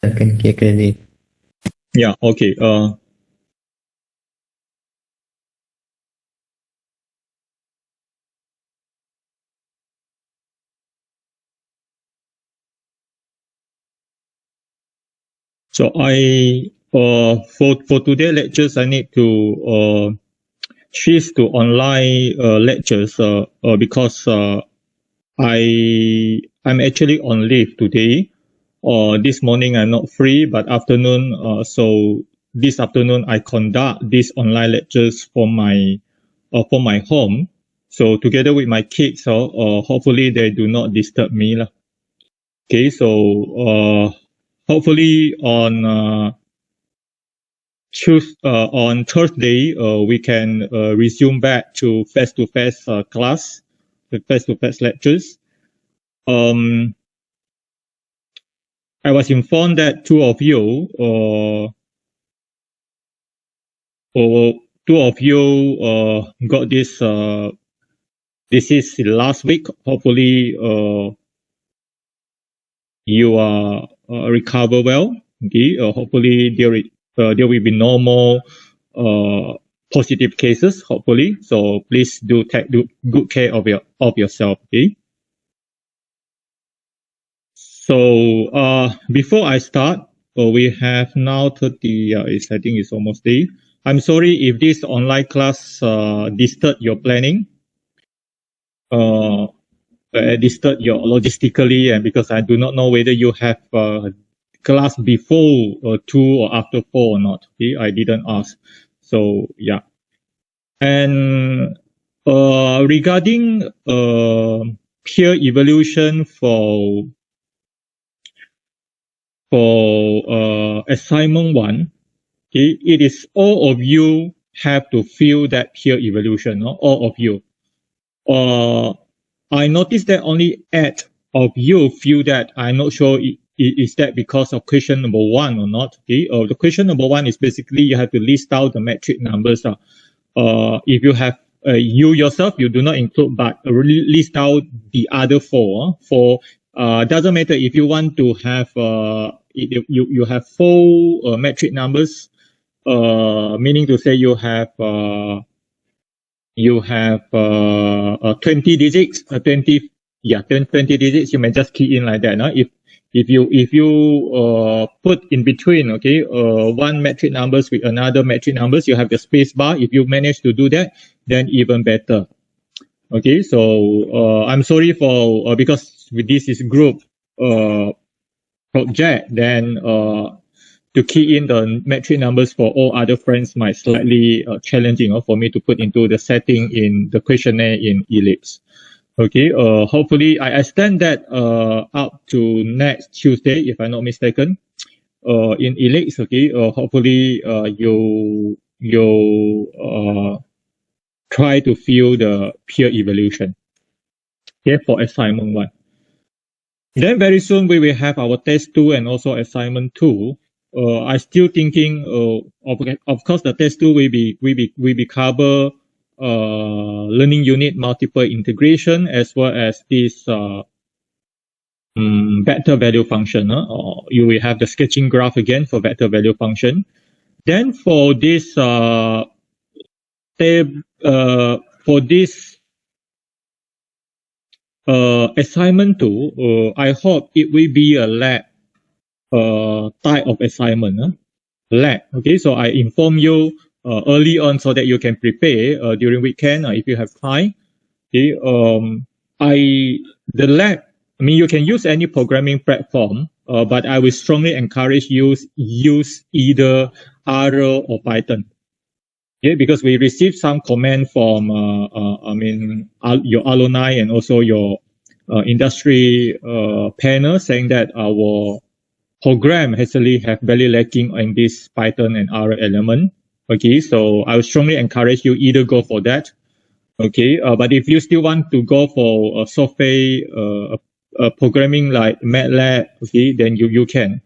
I can hear clearly. Yeah, okay. So for today lectures, I need to shift to online lectures because I'm actually on leave today. This morning I'm not free, but afternoon. So this afternoon I conduct these online lectures from my home. So together with my kids, hopefully they do not disturb me lah. Okay, so hopefully on Thursday we can resume back to face-to-face class, the face-to-face lectures. I was informed that two of you got this disease last week. Hopefully you are recover well. Okay, hopefully there will be no more positive cases. Hopefully, so please do take good care of yourself. Okay. So before I start, we have now 30. I think it's almost day. I'm sorry if this online class disturbed your planning. Disturb your logistically, and because I do not know whether you have class before 2 or after 4 or not. Okay, I didn't ask. So yeah. And regarding peer evaluation for assignment 1, okay, it is all of you have to fill that peer evaluation, no? All of you. I noticed that only 8 of you feel that. I'm not sure is that because of question number 1 or not. Okay? The question number 1 is basically you have to list out the metric numbers. If you have you yourself, you do not include, but list out the other 4. Doesn't matter if you want to have you have 4 metric numbers, meaning to say you have 20 digits, 20 digits. You may just key in like that. No? If you put in between, okay, one metric numbers with another metric numbers, you have the space bar. If you manage to do that, then even better. Okay, so I'm sorry for because with this is group project, then to key in the metric numbers for all other friends might slightly challenging for me to put into the setting in the questionnaire in Ellipse. Okay, hopefully I extend that up to next Tuesday, if I'm not mistaken, in Ellipse. Okay, hopefully you try to fill the peer evaluation. Okay, for assignment 1. Then very soon we will have our test 2 and also assignment 2. I still thinking of course the test 2 will be cover learning unit multiple integration as well as this vector value function. You will have the sketching graph again for vector value function. Then for this assignment 2, I hope it will be a lab type of assignment. Lab. Okay, so I inform you early on so that you can prepare during weekend if you have time. Okay, the lab. I mean, you can use any programming platform, but I will strongly encourage you use either R or Python. Okay, because we received some comment from your alumni and also your industry panel saying that our program actually have very lacking in this Python and R element. Okay, so I would strongly encourage you either go for that. Okay, but if you still want to go for software programming like MATLAB, okay, then you can.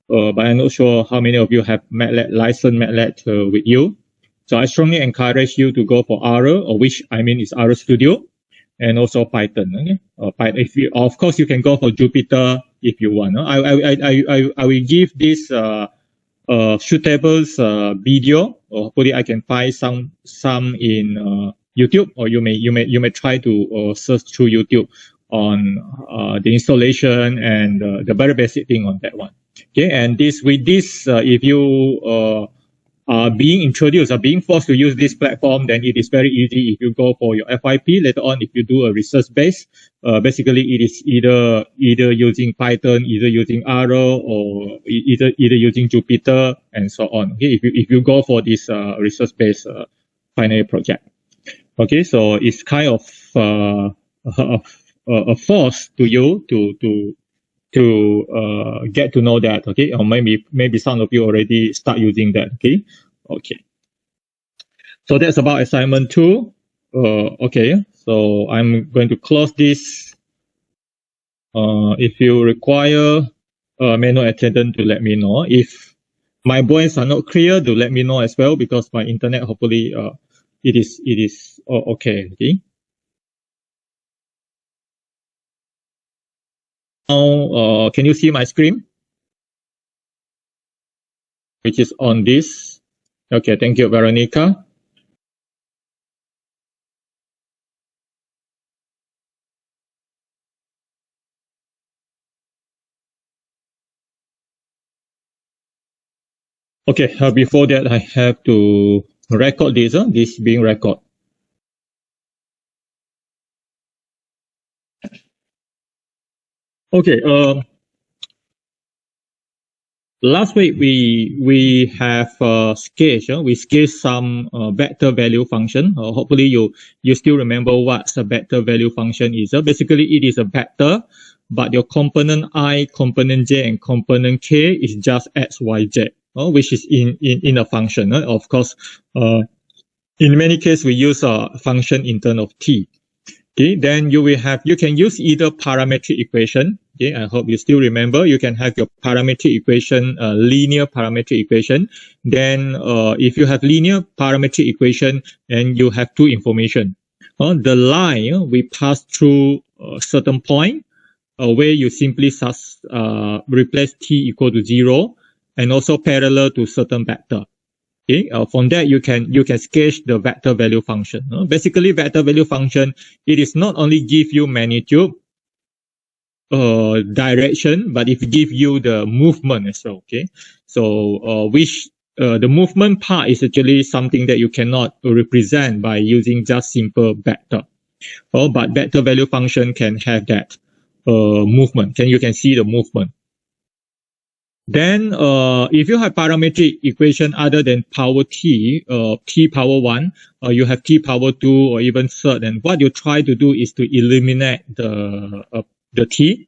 But I'm not sure how many of you have MATLAB license MATLAB with you. So I strongly encourage you to go for R, or which I mean is R Studio, and also Python. Okay, of course you can go for Jupyter if you want. I will give this Shootable video, or hopefully I can find some in YouTube, or you may try to search through YouTube on the installation and the very basic thing on that one. Okay, and with this, if you are being introduced or being forced to use this platform, then it is very easy. If you go for your FYP later on, if you do a research base, basically it is either using Python, either using R, or either using Jupyter, and so on. Okay, if you go for this research based final project. Okay, so it's kind of a force to you to get to know that. Okay, or maybe some of you already start using that. Okay. So that's about assignment 2. Okay, so I'm going to close this. If you require manual attendance, to let me know. If my voice are not clear, do let me know as well, because my internet, hopefully it is okay. Now can you see my screen, which is on this? Okay, thank you, Veronica. Okay, before that, I have to record this. This being recorded. Okay. Last week we have sketched. We sketched some vector value function. Hopefully you still remember what a vector value function is. Basically, it is a vector, but your component I, component j, and component k is just x, y, z, which is in a function. Of course, in many cases we use a function in terms of t. Okay, then you can use either parametric equation. Okay, I hope you still remember. You can have your parametric equation, linear parametric equation. Then, if you have linear parametric equation, and you have two information. The line we pass through a certain point, where you simply replace t equal to 0, and also parallel to certain vector. Okay, from that you can sketch the vector value function. Basically, vector value function, it is not only give you magnitude, direction, but it give you the movement as well. Okay, so the movement part is actually something that you cannot represent by using just simple vector. But vector value function can have that movement. You can see the movement. Then, if you have parametric equation other than power t, t power 1, you have t power 2, or even third, and what you try to do is to eliminate the t,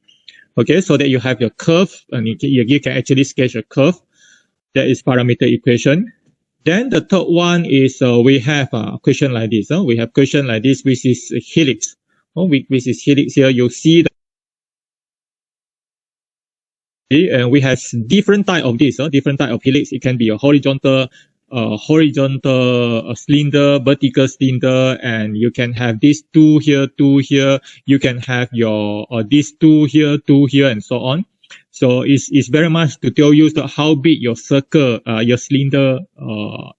okay, so that you have your curve, and you can actually sketch a curve. That is parameter equation. Then the third one is we have a question like this. We have question like this, which is helix. Which is helix here. You see and we have different type of this, different type of helix. It can be a horizontal cylinder, vertical cylinder, and you can have this two here. You can have your this two here, and so on. So it's very much to tell you how big your circle, your cylinder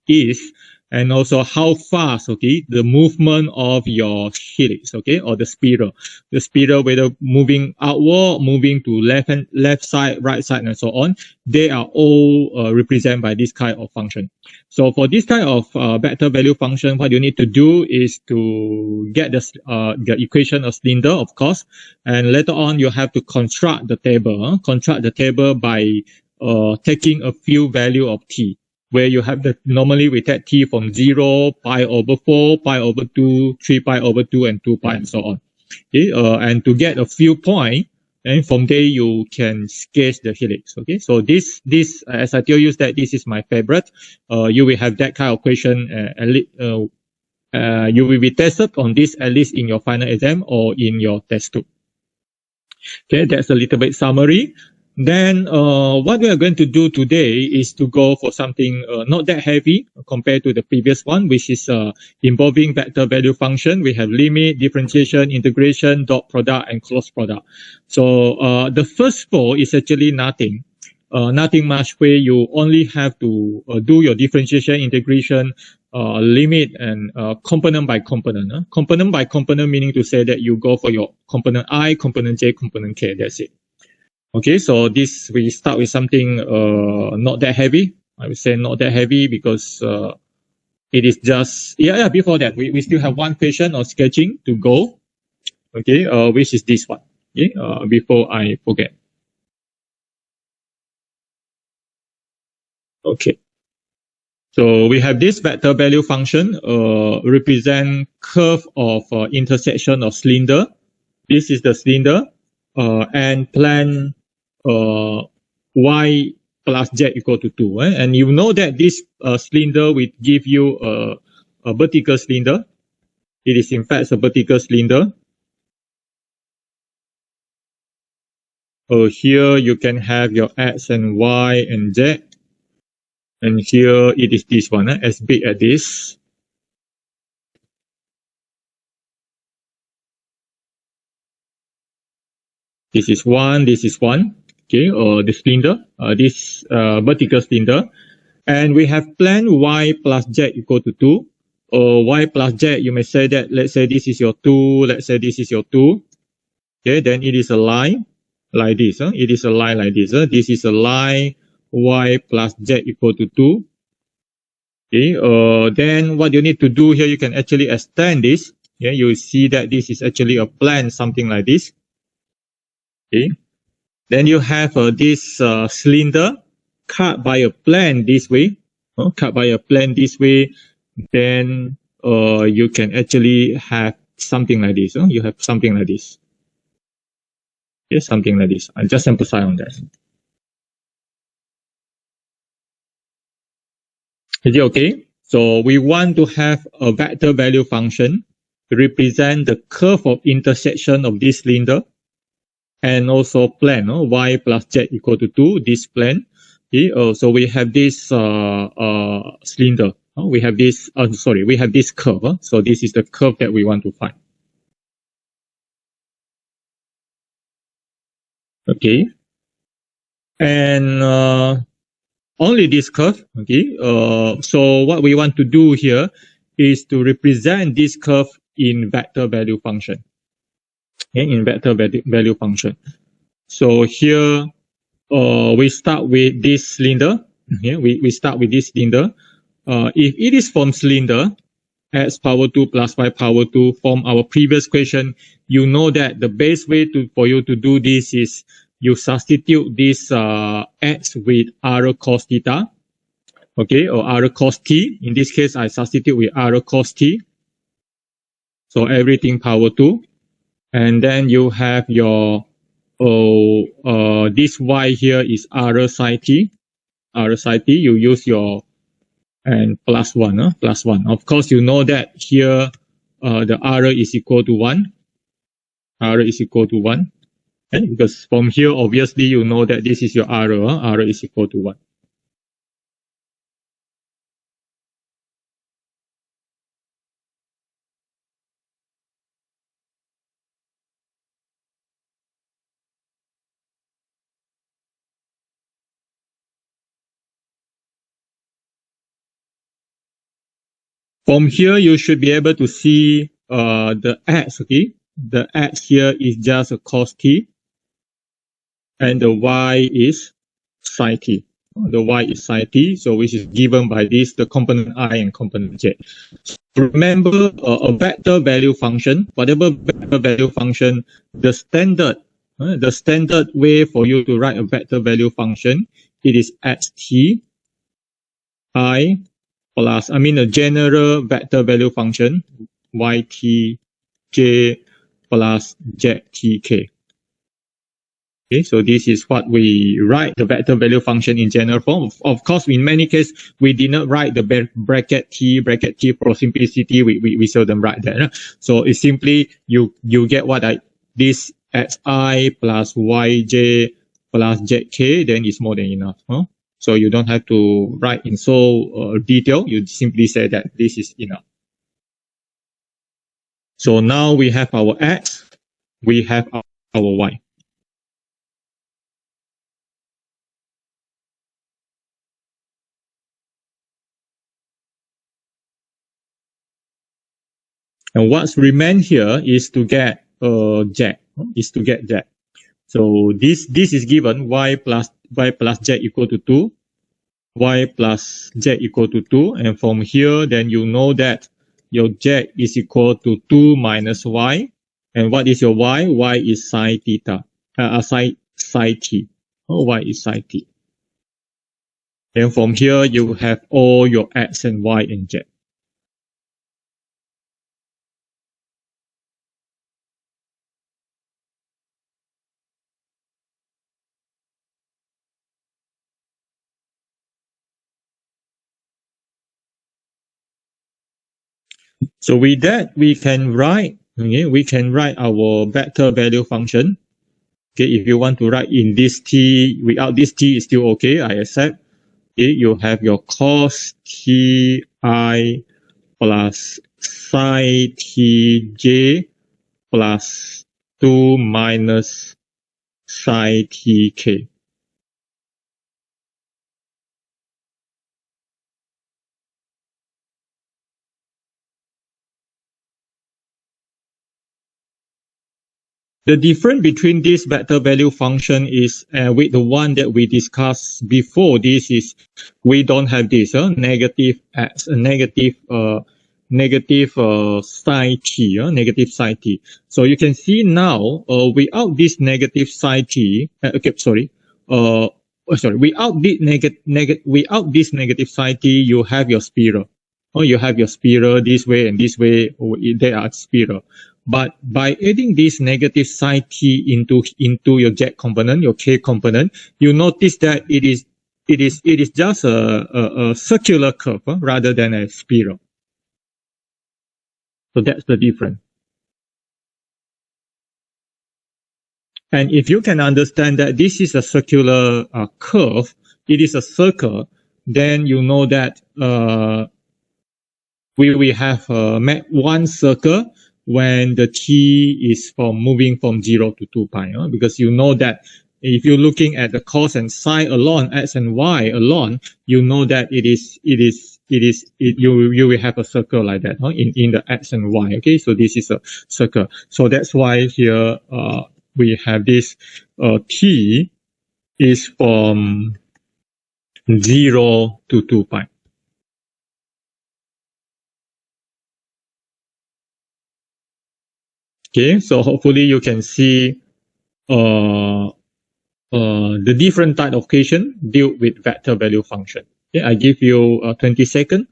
is, and also how fast, okay, the movement of your helix, okay, or the spiral. The spiral, whether moving outward, moving to left side, right side, and so on, they are all represented by this kind of function. So for this kind of vector value function, what you need to do is to get the equation of cylinder, of course, and later on you have to construct the table. Construct the table by taking a few value of t, where you have normally we take t from 0, pi over 4, pi over 2, 3 pi over 2, and 2 pi, and so on. Okay, and to get a few points, and from there you can sketch the helix. Okay, so this as I tell you that this is my favorite. You will have that kind of question. You will be tested on this at least in your final exam or in your test too. Okay, that's a little bit summary. Then what we are going to do today is to go for something not that heavy compared to the previous one, which is involving vector value function. We have limit, differentiation, integration, dot product, and close product. So the first four is actually nothing. Nothing much, where you only have to do your differentiation, integration, limit, and component by component. Component by component meaning to say that you go for your component I, component J, component K. That's it. Okay, so this we start with something not that heavy. I would say not that heavy because it is just before that we still have one question of sketching to go. Okay, which is this one. Okay, before I forget. Okay. So we have this vector value function represent curve of intersection of cylinder. This is the cylinder and plan y plus z equal to 2. And you know that this cylinder will give you a vertical cylinder. It is in fact a vertical cylinder. Here you can have your x and y and z. And here it is this one, as big as this. This is one, okay, the cylinder, this vertical cylinder. And we have plan y plus z equal to 2. Y plus z, you may say that, let's say this is your 2, let's say this is your 2. Okay, then it is a line like this. It is a line like this. This is a line y plus z equal to 2. Okay, then what you need to do here, you can actually extend this. Yeah, you see that this is actually a plan, something like this. Okay, then you have this cylinder cut by a plane this way. Cut by a plane this way, then you can actually have something like this. You have something like this. Okay, something like this. I just emphasize on that. Is it okay? So we want to have a vector value function to represent the curve of intersection of this cylinder and also plane, y plus z equal to 2, this plane. Okay, so we have this cylinder. We have this, we have this curve. So this is the curve that we want to find. Okay. And only this curve. Okay. So what we want to do here is to represent this curve in vector value function. Okay, in vector value function. So here we start with this cylinder. Okay, we start with this cylinder. If it is from cylinder, x power 2 plus y power 2 from our previous question, you know that the best way for you to do this is you substitute this x with r cos theta, okay, or r cos t. In this case, I substitute with r cos t. So everything power 2. And then you have your, this y here is r psi t. R psi t, you use your, and plus 1, plus 1. Of course, you know that here the r is equal to 1. R is equal to 1. Okay? Because from here, obviously, you know that this is your r. R is equal to 1. From here, you should be able to see the x, okay? The x here is just a cos t. And the y is psi t. The y is psi t, so which is given by this, the component I and component j. So remember, a vector value function, whatever vector value function, the standard way for you to write a vector value function, it is xt I plus, a general vector value function, yt j plus ztk. Okay, so this is what we write the vector value function in general form. Of course, in many cases, we did not write the bracket t for simplicity. We seldom write that. So it's simply you get what this xi plus yj plus zk, then it's more than enough. Huh? So you don't have to write in so detail. You simply say that this is enough. So now we have our x, we have our y. And what's remain here is to get z, So this is given y plus z equal to 2, y plus z equal to 2, and from here then you know that your z is equal to 2 minus y, and what is your y? Y is sine theta, sine t. Oh, y is sine t. Then from here you have all your x and y and z. So with that, we can write our vector value function. Okay, if you want to write in this t, without this t is still okay, I accept. Okay, you have your cos ti plus sin tj plus 2 minus sin tk. The difference between this vector value function is with the one that we discussed before. This is we don't have this negative x, negative psi t, negative psi t. So you can see now without this negative psi t, without this negative psi t, you have your spiral. You have your spiral this way and this way. They are spiral. But by adding this negative psi t into your z component, your k component, you notice that it is just a circular curve rather than a spiral. So that's the difference. And if you can understand that this is a circular curve, it is a circle, then you know that we have one circle when the t is moving from 0 to 2 pi, because you know that if you're looking at the cos and sine alone, x and y alone, you know that you will have a circle like that in the x and y. Okay, so this is a circle. So that's why here we have this t is from 0 to 2 pi. Okay, so hopefully you can see the different type of equation deal with vector value function. Okay, I give you 20 seconds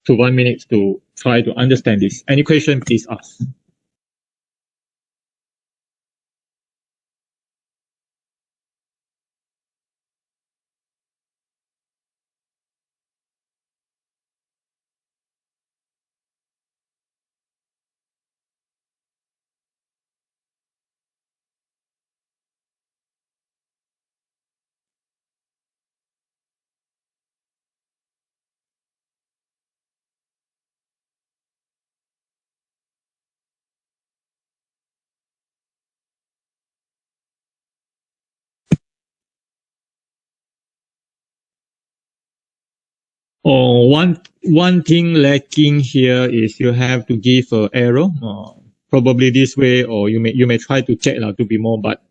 to 1 minute to try to understand this. Any question, please ask. One thing lacking here is you have to give an arrow, probably this way, or you may try to check to be more, but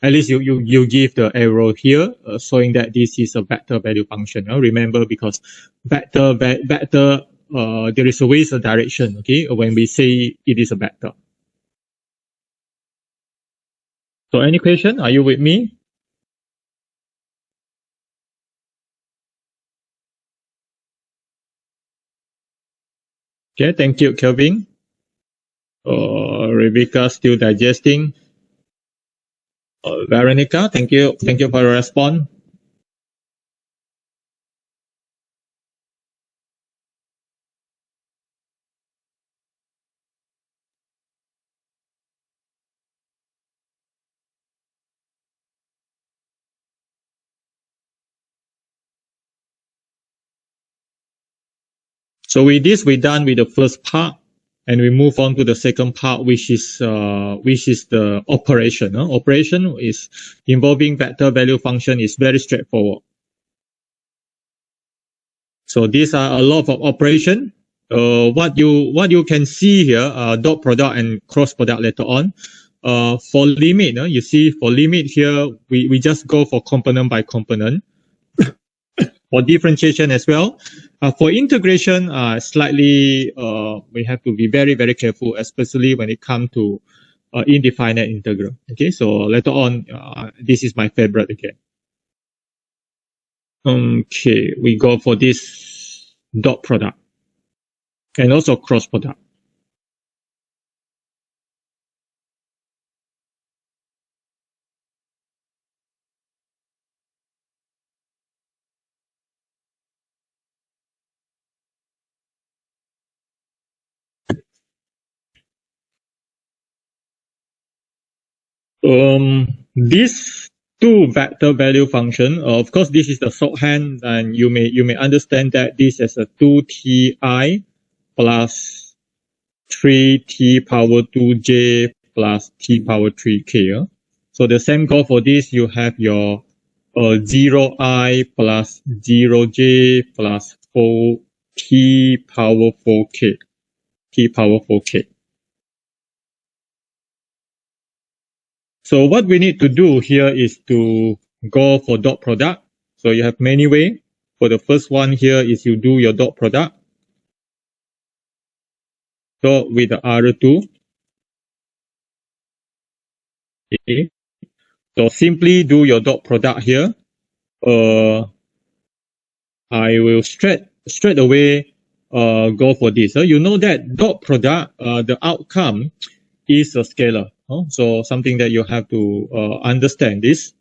at least you give the arrow here, showing that this is a vector value function. Remember, because vector there is always a direction. Okay, when we say it is a vector. So any question? Are you with me? Okay, thank you, Kelvin. Rebecca still digesting. Veronica, thank you for your response. So with this, we're done with the first part, and we move on to the second part, which is the operation. Operation is involving vector value function is very straightforward. So these are a lot of operation. What you can see here, dot product and cross product later on. For limit, you see for limit here, we just go for component by component. For differentiation as well. For integration, slightly, we have to be very, very careful, especially when it comes to indefinite integral. Okay, so later on, this is my favorite again. Okay, we go for this dot product and also cross product. These two vector value function, of course, this is the shorthand, and you may understand that this is a 2ti plus 3t power 2j plus t power 3k. So the same goal for this, you have your 0i plus 0j plus 4t power 4k, t power 4k. So what we need to do here is to go for dot product. So you have many ways. For the first one here is you do your dot product. So with the R2. Okay. So simply do your dot product here. I will straight away go for this. You know that dot product, the outcome is a scalar. So something that you have to understand this.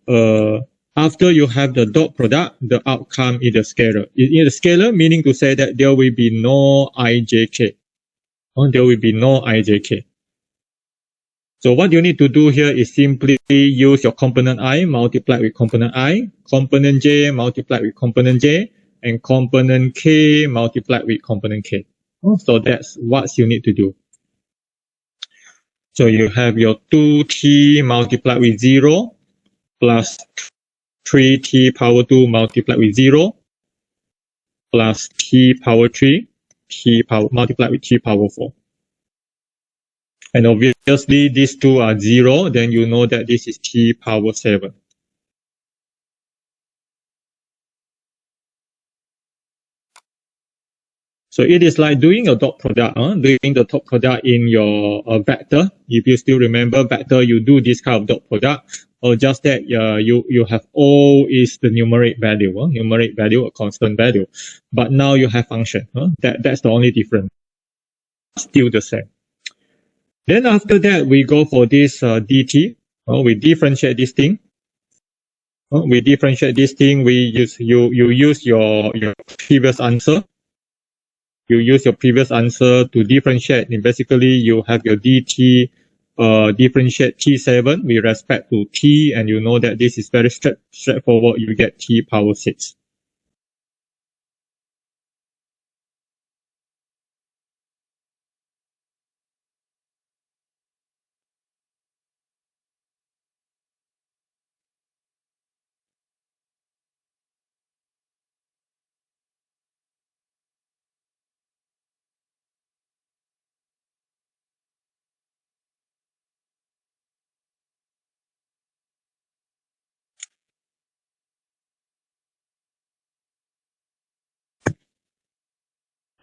After you have the dot product, the outcome is a scalar. In a scalar, meaning to say that there will be no ijk. There will be no ijk. So what you need to do here is simply use your component I multiplied with component I, component j multiplied with component j, and component k multiplied with component k. So that's what you need to do. So you have your 2t multiplied with 0 plus 3t power 2 multiplied with 0 plus t power 3, t power multiplied with t power 4. And obviously these two are 0, then you know that this is t power 7. So it is like doing a dot product, doing the dot product in your vector. If you still remember vector, you do this kind of dot product, or just that you have O is the numeric value, a constant value. But now you have function. That's the only difference. Still the same. Then after that, we go for this dt. We differentiate this thing. We differentiate this thing. You use your previous answer. You use your previous answer to differentiate. And basically, you have your dt differentiate t7 with respect to t, and you know that this is very straightforward. You get t power 6.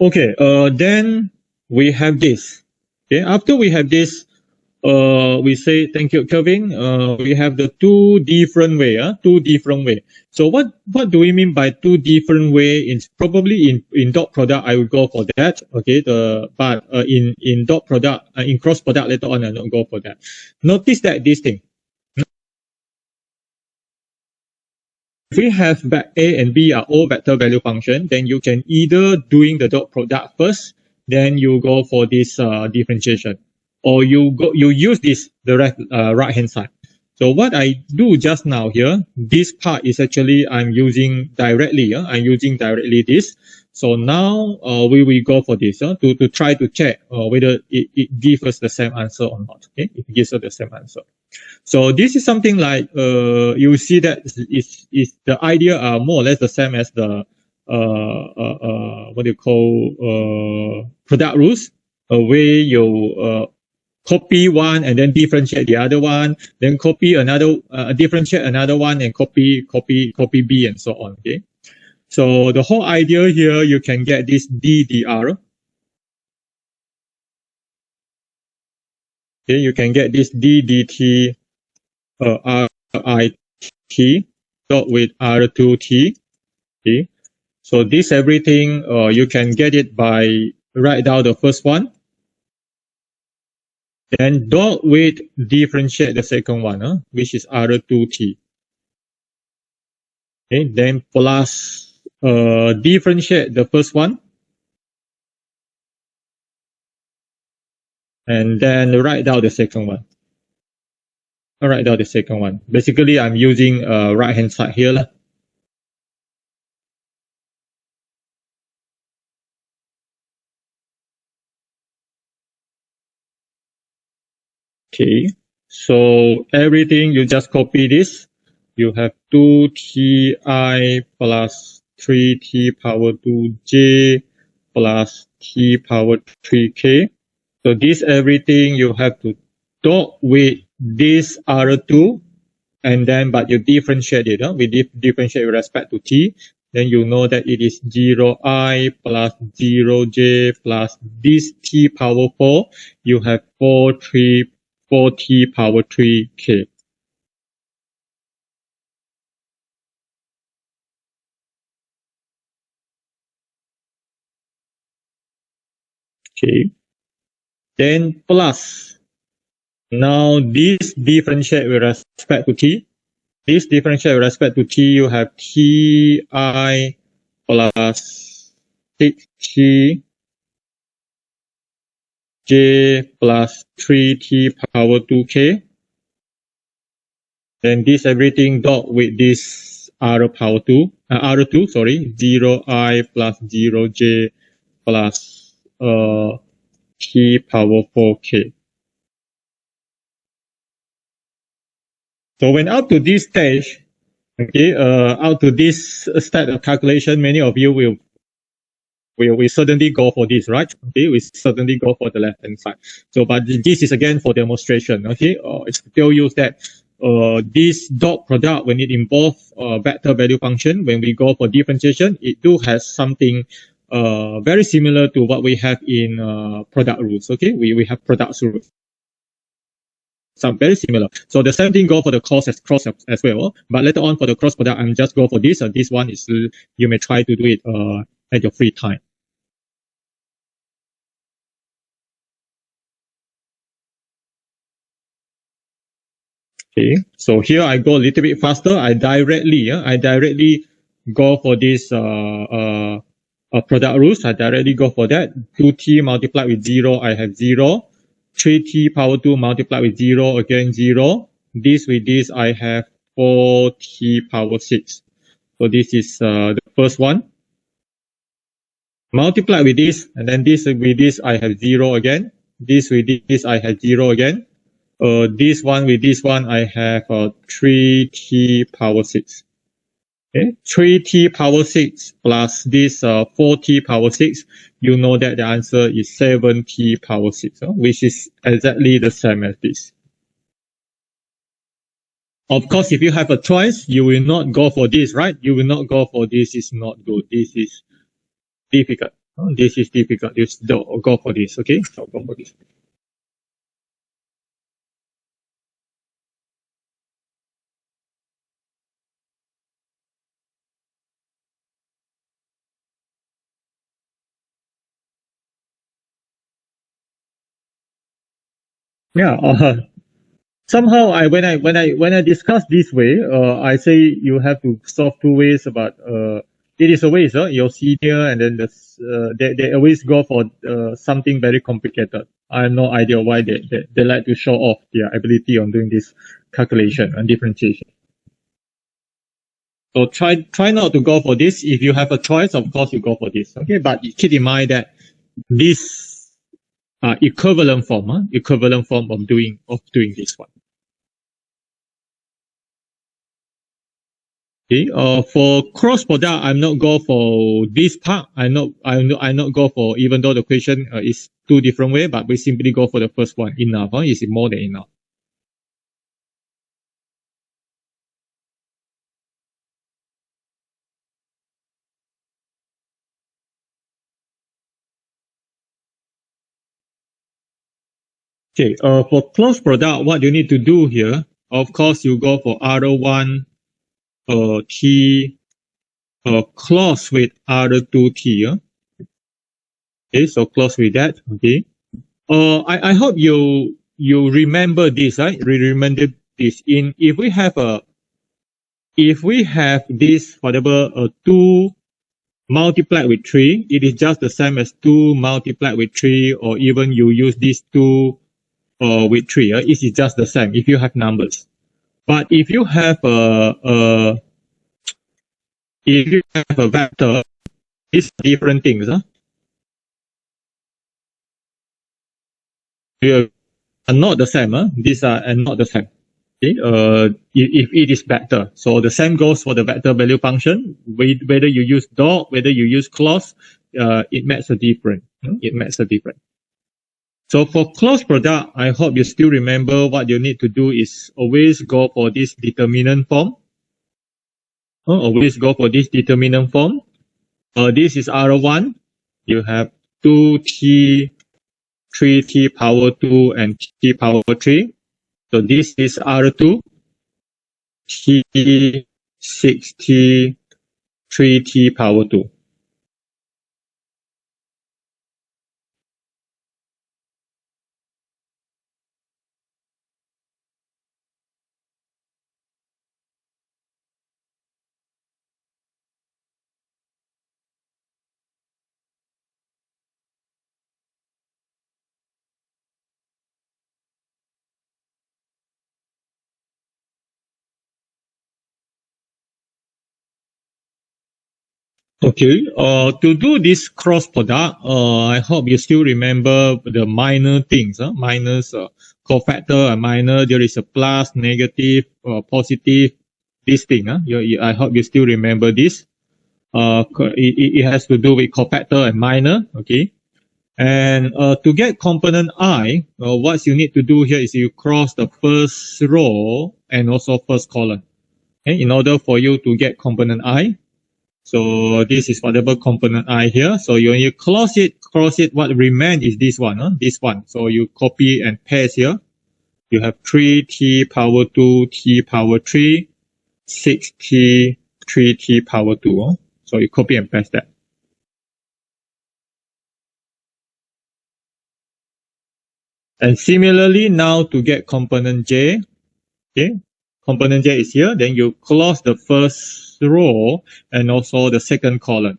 Okay, then we have this. Okay, after we have this, we say thank you, Kelvin. We have the two different way. So what do we mean by two different way? It's probably in dot product I will go for that. Okay, but in dot product in cross product later on I don't go for that. Notice that this thing. If we have A and B are all vector value function, then you can either doing the dot product first, then you go for this differentiation, or you use this the right hand side. So what I do just now here, this part is actually I'm using directly. I'm using directly this. So now we will go for this to try to check whether it gives us the same answer or not. Okay, it gives us the same answer. So this is something like you see that is the idea are more or less the same as the what do you call product rules, where you copy one and then differentiate the other one, then copy another, differentiate another one and copy B and so on. Okay. So the whole idea here, you can get this DDR. Okay, you can get this DDT RIT dot with R2T. Okay, so this everything you can get it by write down the first one, then dot with differentiate the second one, which is R2T. Okay, then plus differentiate the first one, and then write down the second one. All right, now the second one. Basically, I'm using right hand side here lah. Okay, so everything you just copy this. You have 2ti plus 3t power 2j plus t power 3k. So this everything you have to dot with this R2, and then but you differentiate it. We differentiate with respect to t. Then you know that it is 0i plus 0j plus this t power 4. You have 4t power 3k. Okay. Then plus. Now this differentiate with respect to t. This differentiate with respect to t, you have ti plus 6t j plus 3t power 2k. Then this everything dot with this R2, 0i plus 0j plus t power 4k. So when up to this stage, okay, out to this step of calculation, many of you will certainly go for this, right? Okay, we certainly go for the left hand side. So, but this is again for demonstration. Okay, it's still use that this dot product when it involves vector value function. When we go for differentiation, it do has something very similar to what we have in product rules. Okay, we have product rules. Some very similar. So the same thing go for the cross as well. But later on for the cross product, I'm just go for this. And this one is you may try to do it at your free time. Okay, so here I go a little bit faster. I directly go for this product rules. I directly go for that. 2t multiplied with 0, I have 0. 3t power 2 multiplied with 0, again 0. This with this, I have 4t power 6. So this is the first one. Multiply with this, and then this with this, I have 0 again. This with this, I have 0 again. This one with this one, I have 3t power 6. Okay, 3t power 6 plus this 4t power 6, you know that the answer is 7t power 6, which is exactly the same as this. Of course, if you have a choice, you will not go for this, right? You will not go for this. Is not good. This is difficult. This is difficult. You don't go for this, okay? So go for this. Yeah. Somehow when I discuss this way, I say you have to solve two ways, but it is always your senior and then they always go for something very complicated. I have no idea why they like to show off their ability on doing this calculation and differentiation. So try not to go for this. If you have a choice, of course you go for this. Okay, but keep in mind that this equivalent form of doing this one. Okay, for cross product, I'm not go for this part. I not go for, even though the question is two different way, but we simply go for the first one. Enough, is more than enough. Okay, for close product, what you need to do here, of course, you go for R1 T close with R2 T. Okay, so close with that. Okay. I hope you remember this, right? Remember this. If we have this whatever 2 multiplied with 3, it is just the same as 2 multiplied with 3, or even you use this 2 with 3. It is just the same if you have numbers. But if you have a vector, it's different things. They are not the same. These are not the same. Okay? If it is vector, so the same goes for the vector value function. Whether you use dot, whether you use clause, it makes a difference. It makes a difference. So for close product, I hope you still remember what you need to do is always go for this determinant form. Always go for this determinant form. This is R1. You have 2t, 3t power 2, and t power 3. So this is R2, t, 6t, 3t power 2. Okay, to do this cross product, I hope you still remember the minor things, minus, cofactor and minor, there is a plus, negative, positive, this thing, I hope you still remember this. It has to do with cofactor and minor, okay? And to get component I, what you need to do here is you cross the first row and also first column, okay, in order for you to get component I. So this is whatever component I here. So when you cross it, what remains is this one, this one. So you copy and paste here. You have 3t power 2, t power 3, 6t, 3t power 2. So you copy and paste that. And similarly, now to get component J, okay, component J is here. Then you close the first row and also the second column.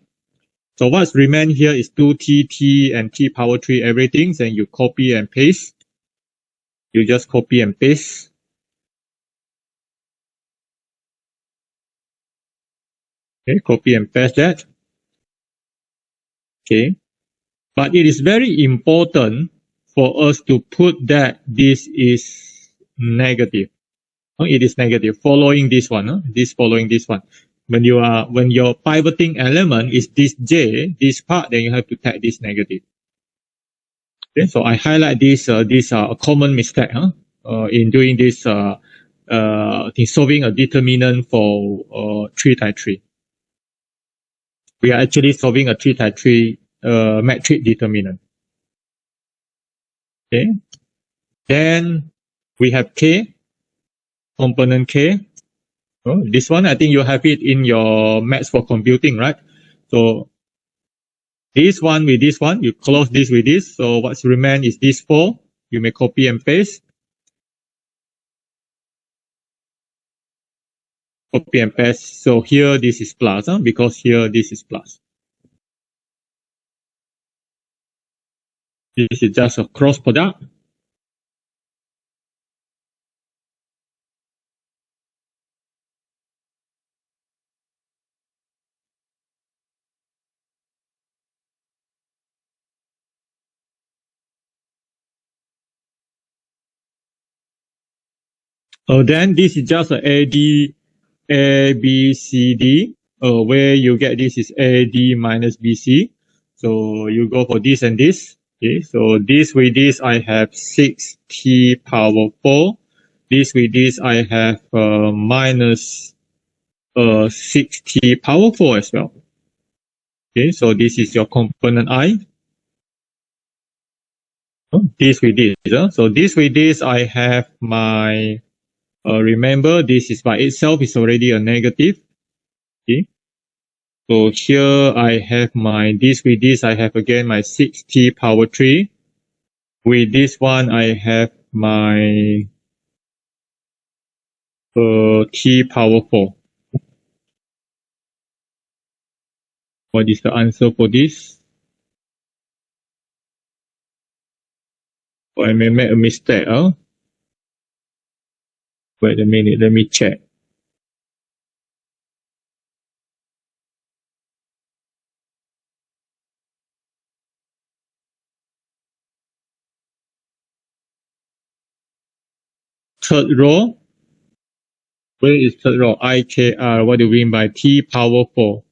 So what's remain here is 2t, t, and t power 3 everything. Then you copy and paste. You just copy and paste. Okay, copy and paste that. Okay. But it is very important for us to put that this is negative. It is negative following this one. This following this one. When your pivoting element is this J, this part, then you have to tag this negative. Okay, so I highlight this. These are a common mistake, in doing this, in solving a determinant for 3 type 3. We are actually solving a 3 type 3 metric determinant. Okay. Then we have K, component K. Oh, this one, I think you have it in your maths for computing, right? So this one with this one, you close this with this. So what's remain is this 4. You may copy and paste. Copy and paste. So here this is plus, because here this is plus. This is just a cross product. Then this is just a A, B, C, D. Where you get this is A, D minus B, C. So you go for this and this. Okay, so this with this I have 6t power 4. This with this I have minus 6t power 4 as well. Okay, so this is your component I. This with this. So this with this I have my, remember this is by itself is already a negative. Okay. So here I have my, this with this I have again my 6t power 3. With this one I have my t power 4. What is the answer for this? Oh, I may make a mistake. Wait a minute, let me check. Third row. Where is third row? IKR. What do we mean by t power 4?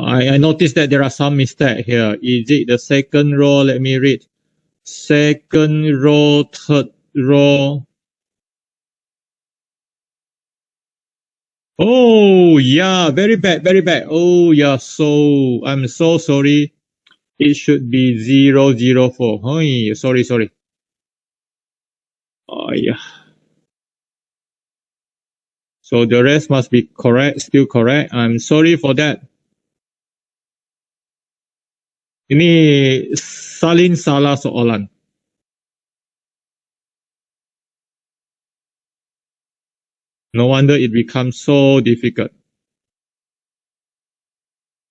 I noticed that there are some mistake here. Is it the second row? Let me read. Second row, third row. Oh, yeah, very bad, very bad. Oh, yeah, so I'm so sorry. It should be 004. Oh, sorry. Oh, yeah. So the rest must be correct, still correct. I'm sorry for that. Ini salin salah soalan. No wonder it becomes so difficult.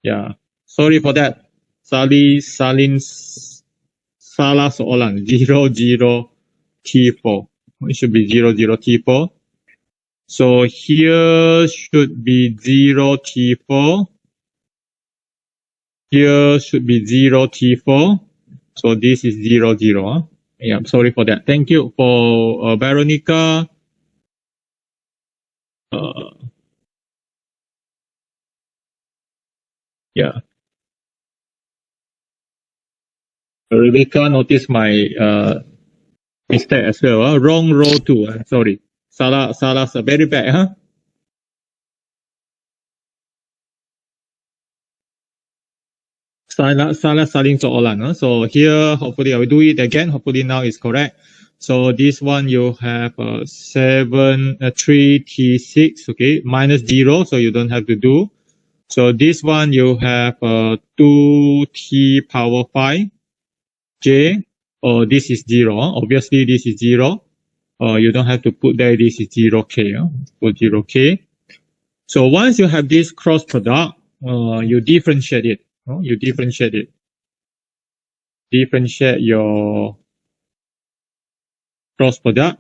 Yeah, sorry for that. Salin salah soalan 00 T4. It should be 00 T4. So here should be 0 T4. Here should be 0 T4. So this is 00. Yeah, I'm sorry for that. Thank you for Veronica. Yeah. Rebecca noticed my mistake as well. Wrong row too. Sorry. Salah, very bad, huh? Saling soalan. So here, hopefully I will do it again. Hopefully now is correct. So this one you have 3t6, okay, minus 0, so you don't have to do. So this one you have 2t power 5 j. This is 0. Obviously this is 0. You don't have to put there. This is 0k. Put 0k. So once you have this cross product, you differentiate it. You differentiate it. Differentiate your cross product.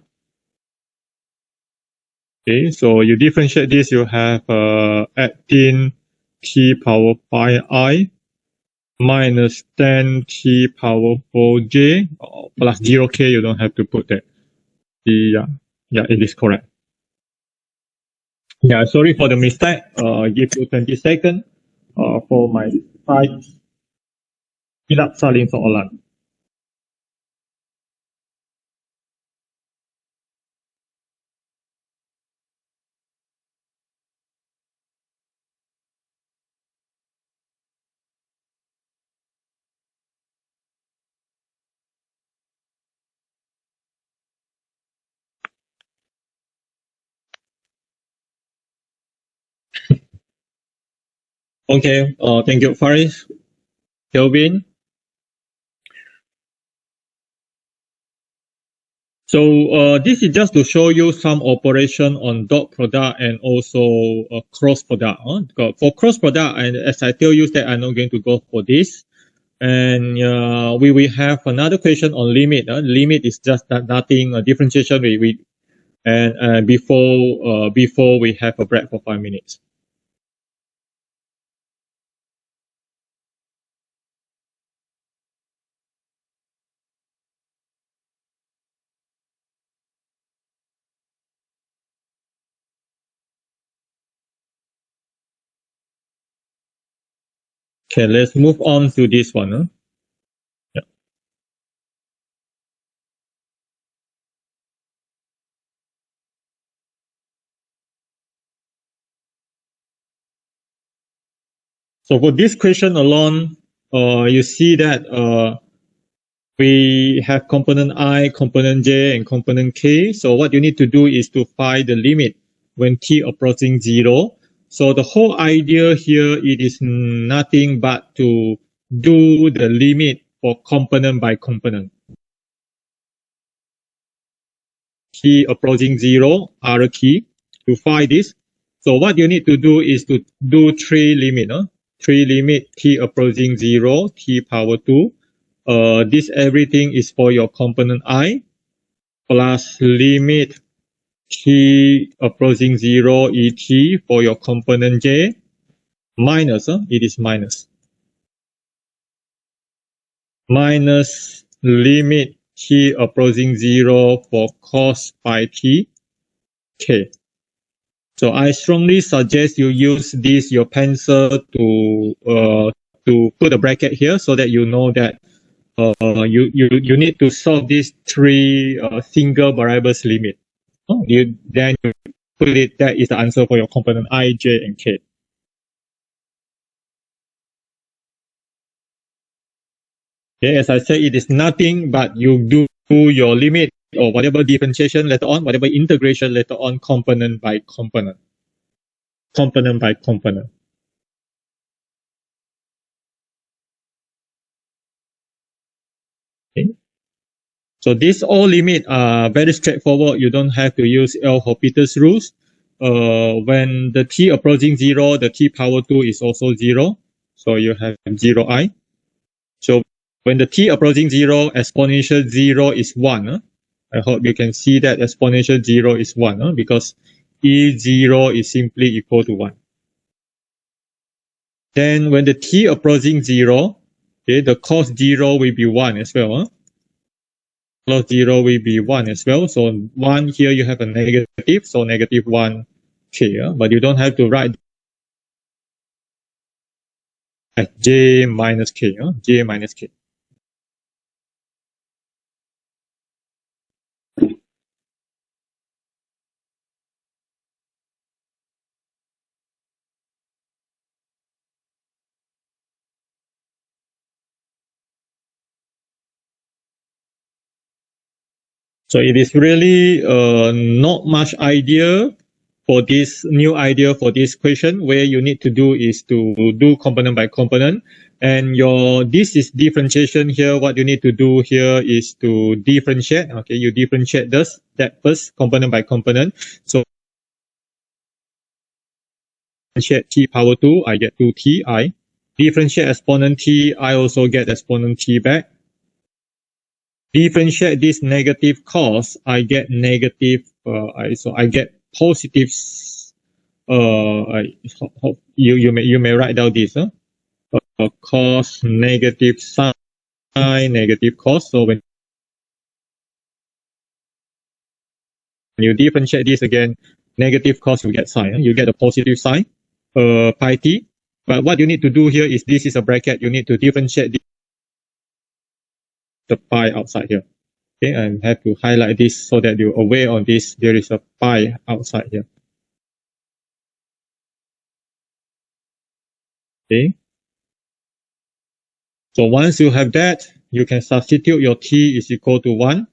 Okay, so you differentiate this, you have 18 t power 5i minus 10 t power 4j plus 0k. You don't have to put that. Yeah, it is correct. Yeah, sorry for the mistake. Give you 20 seconds for my side. Tidak saling soalan. Okay, thank you, Faris. Kelvin. So this is just to show you some operation on dot product and also cross product. For cross product, and as I tell you that I'm not going to go for this. And we will have another question on limit. Limit is just nothing, differentiation and before we have a break for 5 minutes. Okay, let's move on to this one. Huh? Yeah. So for this question alone, you see that we have component I, component J, and component K. So what you need to do is to find the limit when t approaching 0. So the whole idea here, it is nothing but to do the limit for component by component. T approaching 0 are a key to find this. So what you need to do is to do three limit. Three limit t approaching 0, t power 2. This everything is for your component I, plus limit t approaching 0 et for your component j, minus, it is minus limit t approaching 0 for cos pi t k. So I strongly suggest you use this your pencil to put a bracket here so that you know that you need to solve these three single variables limit. Then you put it, that is the answer for your component I, J, and K. Okay, as I said, it is nothing but you do your limit or whatever differentiation later on, whatever integration later on, component by component. Component by component. Okay. So these all limit are very straightforward. You don't have to use L'Hopital's rules. When the t approaching 0, the t power 2 is also 0. So you have 0i. So when the t approaching 0, exponential 0 is 1. I hope you can see that exponential 0 is 1 because E0 is simply equal to 1. Then when the t approaching 0, okay, the cos 0 will be 1 as well. Cos 0 will be 1 as well. So 1 here you have a negative, so negative 1 here, but you don't have to write as j minus k, j minus k. So it is really not much idea for this new idea for this question. Where you need to do is to do component by component, and this is differentiation here. What you need to do here is to differentiate. Okay, you differentiate that first component by component. So differentiate t power 2, I get 2ti. Differentiate exponent t, I also get exponent t back. Differentiate this negative cos, I get negative, so I get positive, you may write down this, cos negative sine negative cos. So when you differentiate this again, negative cos, you get sine, you get a positive sine, pi t. But what you need to do here is, this is a bracket, you need to differentiate the pi outside here. Okay, I have to highlight this so that you're aware of this. There is a pi outside here. Okay. So once you have that, you can substitute your t is equal to 1.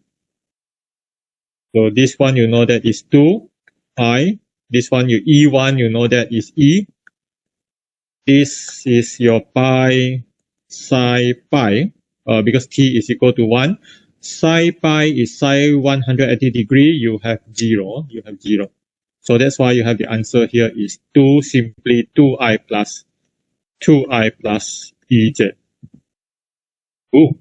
So this one you know that is 2 pi. This one you E1 you know that is E. This is your pi psi pi because t is equal to 1. Psi pi is psi 180 degree. You have 0. You have 0. So that's why you have the answer here is 2, simply 2i plus EJ. Ooh.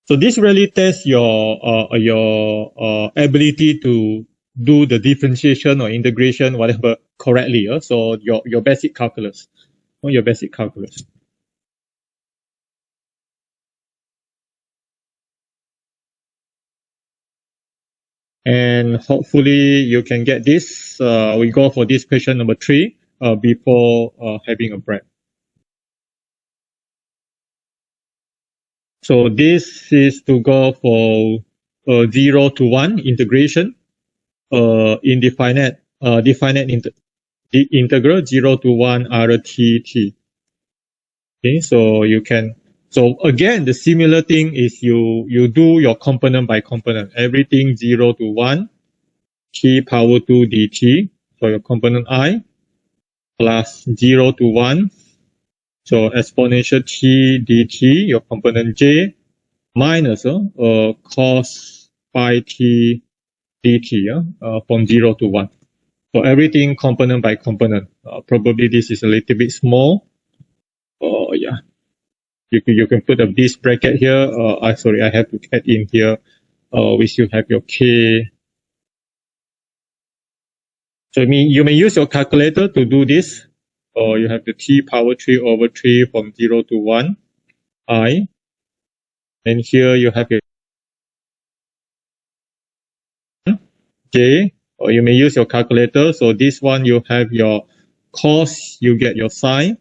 So this really tests your ability to do the differentiation or integration, whatever, correctly. So your basic calculus, your basic calculus. And hopefully you can get this. We go for this question number 3 before having a break. So this is to go for 0 to 1 integration in the finite the integral 0 to 1 RTT. Okay, so you can, so again, the similar thing is you do your component by component, everything 0 to 1, t power 2 dt, so your component I, plus 0 to 1, so exponential t dt, your component j, minus cos pi t dt from 0 to 1. So everything component by component. Probably this is a little bit small. Yeah. You can put this bracket here. Sorry, I have to add in here. We still have your k. So you may use your calculator to do this. Or you have the t power 3 over 3 from 0 to 1 I. And here you have your j. Or you may use your calculator. So this one you have your cos, you get your sine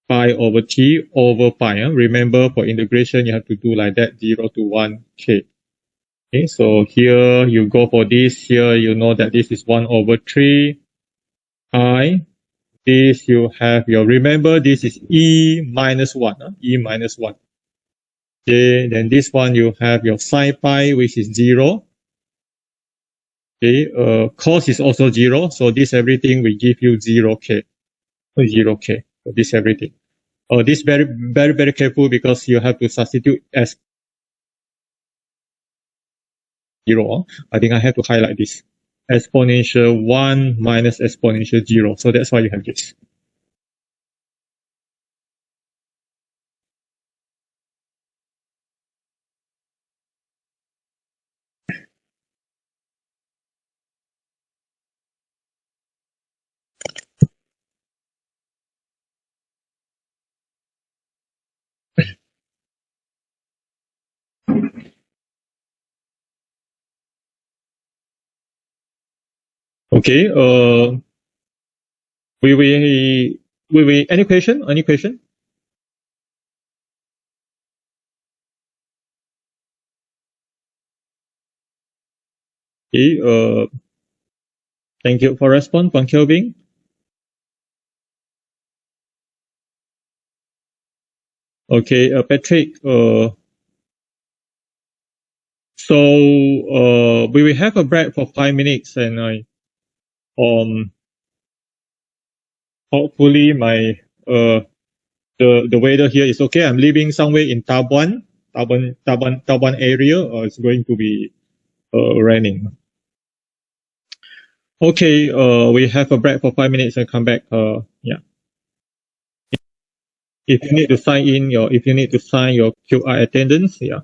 pi over t over pi. Remember, for integration you have to do like that, 0 to 1 k. Okay, so here you go for this. Here you know that this is 1 over 3 I. This you have your, remember this is e minus 1. E minus 1. Okay, then this one you have your sine pi, which is 0. Okay, cos is also 0. So this everything will give you 0k. 0k. So this everything. This very careful because you have to substitute as 0. I think I have to highlight this. Exponential 1 minus exponential 0. So that's why you have this. Okay. Any question? Any question? Okay. Thank you for response, Bang Kelvin. Okay, Patrick. So we will have a break for 5 minutes, and hopefully my the weather here is okay. I'm living somewhere in Tabuan area. It's going to be raining. Okay, we have a break for 5 minutes and come back. Yeah. If you need to sign in if you need to sign your QR attendance, yeah.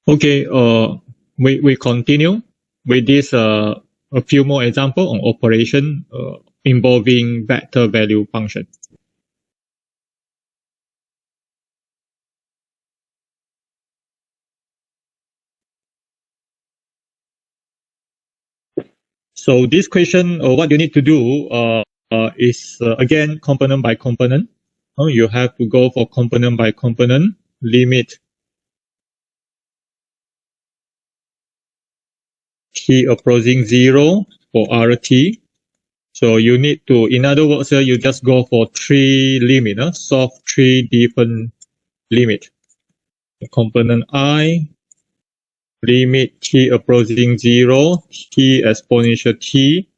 Okay, we continue with this a few more example on operation involving vector value function. So this question, what you need to do is again component by component. You have to go for component by component limit t approaching 0 for RT. So you need to, in other words, you just go for three limit, solve three different limit. The component I, limit t approaching 0, t exponential t,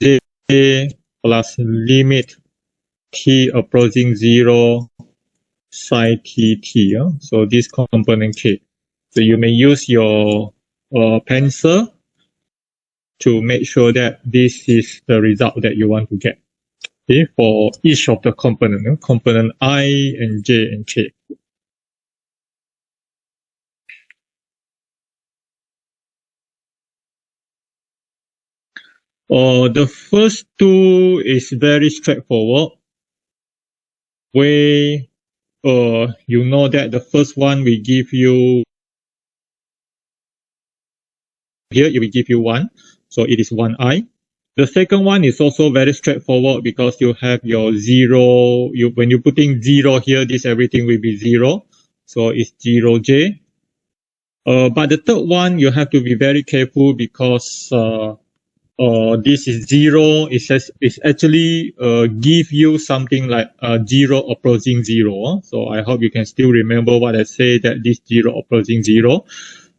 j plus limit t approaching 0, psi t. So this component k. So you may use your pencil to make sure that this is the result that you want to get. Okay, for each of the component, component I and j and k. The first two is very straightforward. Where you know that the first one will give you, here it will give you 1, so it is 1i. The second one is also very straightforward because you have your 0, when you're putting 0 here, this everything will be 0, so it's 0j. But the third one, you have to be very careful because this is 0, it's actually give you something like 0 approaching 0. So I hope you can still remember what I say, that this 0 approaching 0.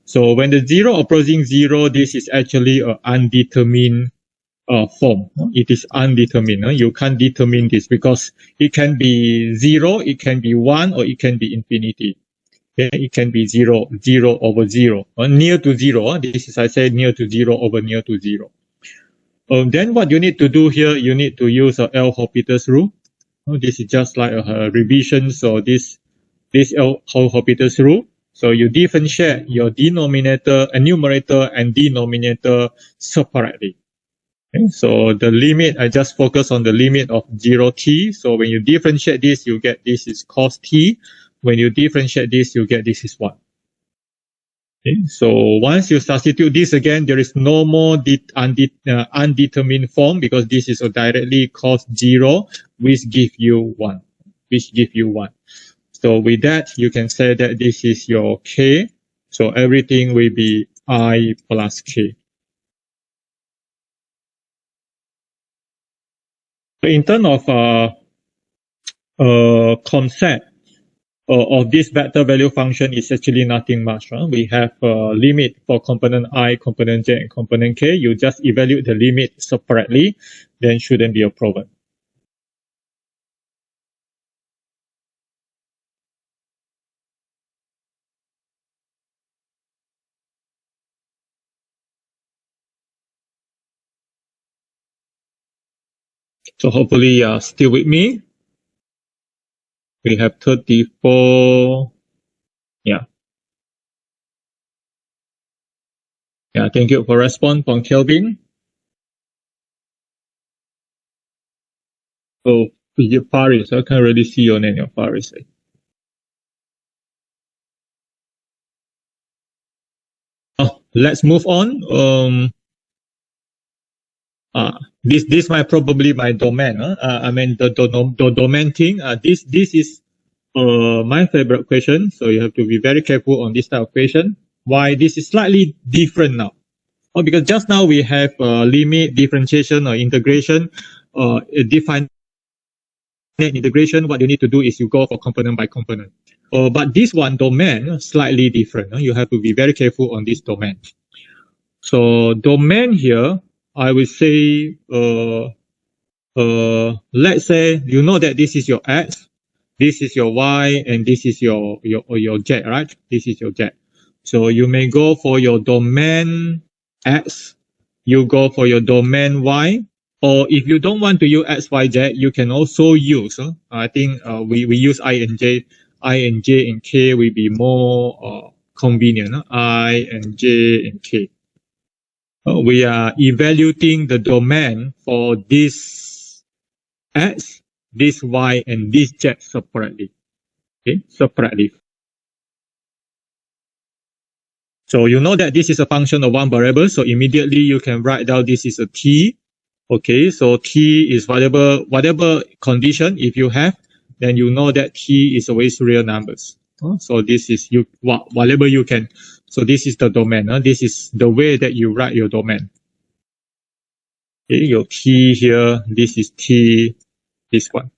So when the 0 approaching 0, this is actually an undetermined form. It is undetermined. You can't determine this because it can be 0, it can be 1, or it can be infinity. Okay? It can be 0, 0 over 0, near to 0. This is, I say, near to 0 over near to 0. Then what you need to do here, you need to use L'Hopital's rule. This is just like a revision. So this L'Hopital's rule. So you differentiate your denominator, numerator and denominator separately. Okay, so the limit, I just focus on the limit of 0t. So when you differentiate this, you get this is cos t. When you differentiate this, you get this is 1. Okay, so once you substitute this again, there is no more undetermined form because this is directly cos 0, which give you 1. So with that, you can say that this is your k. So everything will be I plus k. In terms of concept of this vector value function is actually nothing much. We have a limit for component I, component j, and component k. You just evaluate the limit separately, then shouldn't be a problem. So hopefully you're still with me. We have 34. Yeah. Yeah, thank you for response from Kelvin. Oh, Faris, I can't really see your name, Faris. Let's move on. This might probably my domain. I mean the domain thing. This is my favorite question. So you have to be very careful on this type of question. Why this is slightly different now? Because just now we have limit, differentiation, or integration. Define integration. What you need to do is you go for component by component. But this one domain slightly different. You have to be very careful on this domain. So domain here, I will say, let's say you know that this is your x, this is your y, and this is your z, right? This is your z. So you may go for your domain x, you go for your domain y, or if you don't want to use x, y, z, you can also use. I think we use I and j and k will be more convenient, I and J and K. We are evaluating the domain for this X, this Y, and this Z separately. Okay, separately. So you know that this is a function of one variable, so immediately you can write down this is a T. Okay, so T is whatever condition if you have, then you know that T is always real numbers. So this is whatever you can. So this is the domain. This is the way that you write your domain. Okay, your T here, this is T, this one.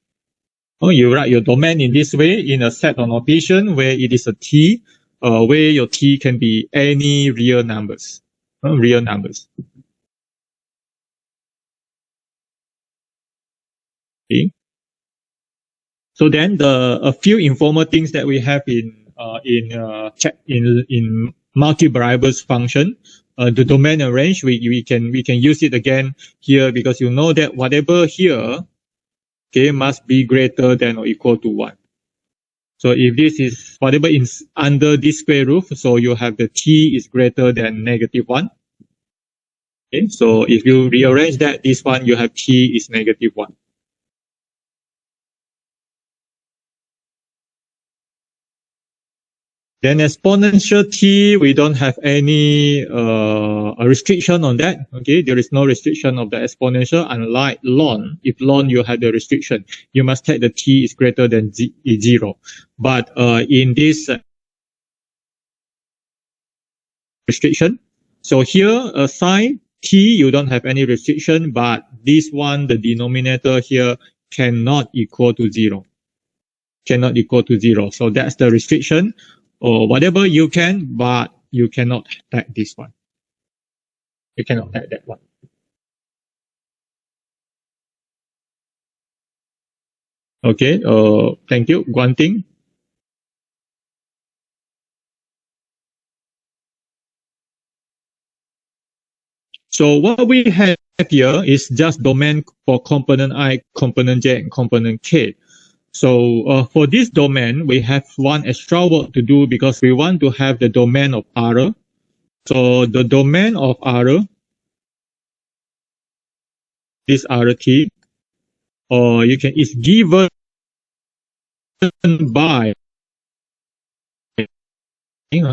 You write your domain in this way in a set of notation where it is a T, where your T can be any real numbers. Real numbers. Okay. So then a few informal things that we have in multivariables function, the domain and range, we can use it again here because you know that whatever here, okay, must be greater than or equal to 1. So if this is whatever is under this square root, so you have the T is greater than -1. Okay, so if you rearrange that, this one you have T is -1. Then exponential T, we don't have any a restriction on that. Okay, there is no restriction of the exponential, unlike ln. If ln you have the restriction, you must take the T is greater than 0. But in this restriction, so here sine T you don't have any restriction, but this one, the denominator here, cannot equal to 0. Cannot equal to 0. So that's the restriction. Or whatever you can, but you cannot type this one. You cannot type that one. Okay, thank you. One thing. So what we have here is just domain for component I, component J, and component K. So for this domain, we have one extra work to do because we want to have the domain of R. So the domain of R, this RT, or you can, is given by,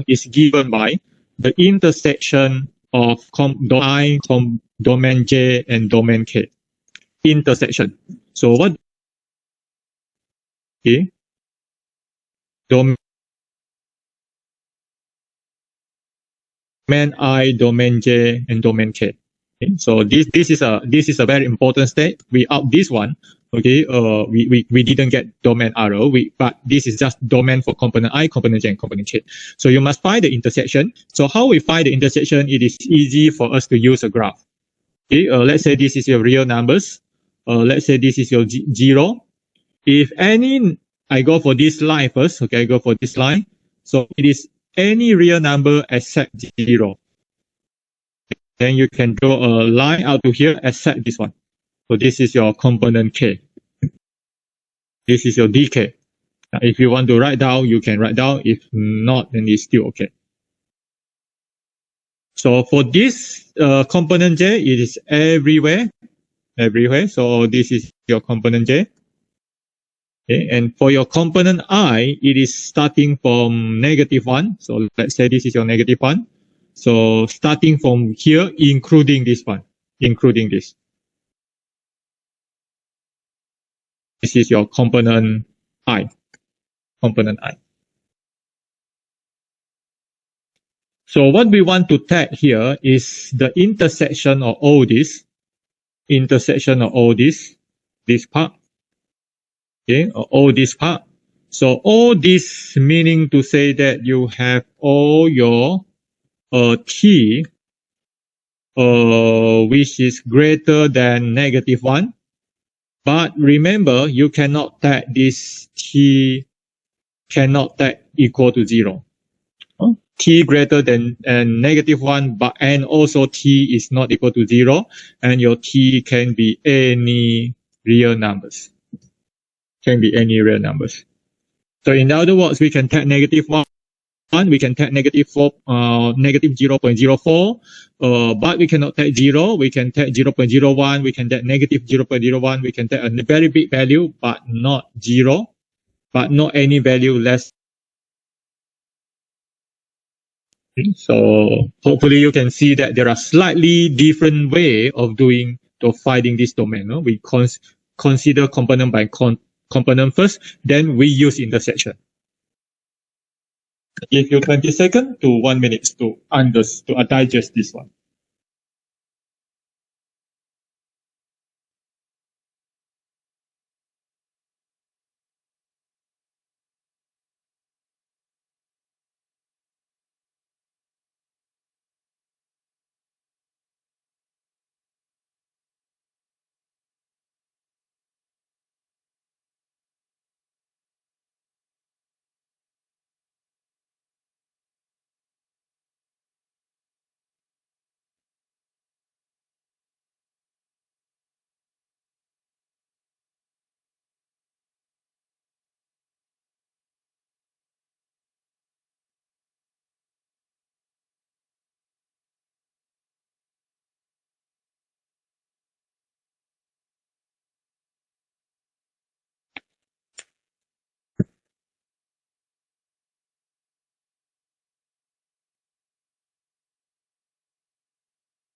is given by the intersection of domain J and domain K. Intersection. So what? Okay. Domain I, domain J, and domain K. Okay. So this is a very important step. Without this one, okay, we didn't get domain R. But this is just domain for component I, component J, and component K. So you must find the intersection. So how we find the intersection? It is easy for us to use a graph. Okay. Let's say this is your real numbers. Let's say this is your 0. If any, I go for this line first. Okay, I go for this line. So it is any real number except 0. Then you can draw a line out to here except this one. So this is your component K. This is your DK. Now, if you want to write down, you can write down. If not, then it's still okay. So for this component J, it is everywhere. Everywhere. So this is your component J. Okay, and for your component I, it is starting from -1. So let's say this is your -1. So starting from here, including this one, including this. This is your component I. Component I. So what we want to tag here is the intersection of all this. Intersection of all this part. Okay, all this part. So all this meaning to say that you have all your T which is greater than -1. But remember, you cannot tag this T cannot tag equal to 0. T greater than -1, but and also T is not equal to 0, and your T can be any real numbers. Can be any real numbers. So in other words, we can tag -1 we can take negative 0.04, but we cannot take 0. We can take 0.01, we can take negative 0.01, we can take a very big value, but not 0, but not any value less. So hopefully you can see that there are slightly different way of finding this domain. No? We consider component by component first, then we use intersection. Give you 20 seconds to 1 minute to digest this one.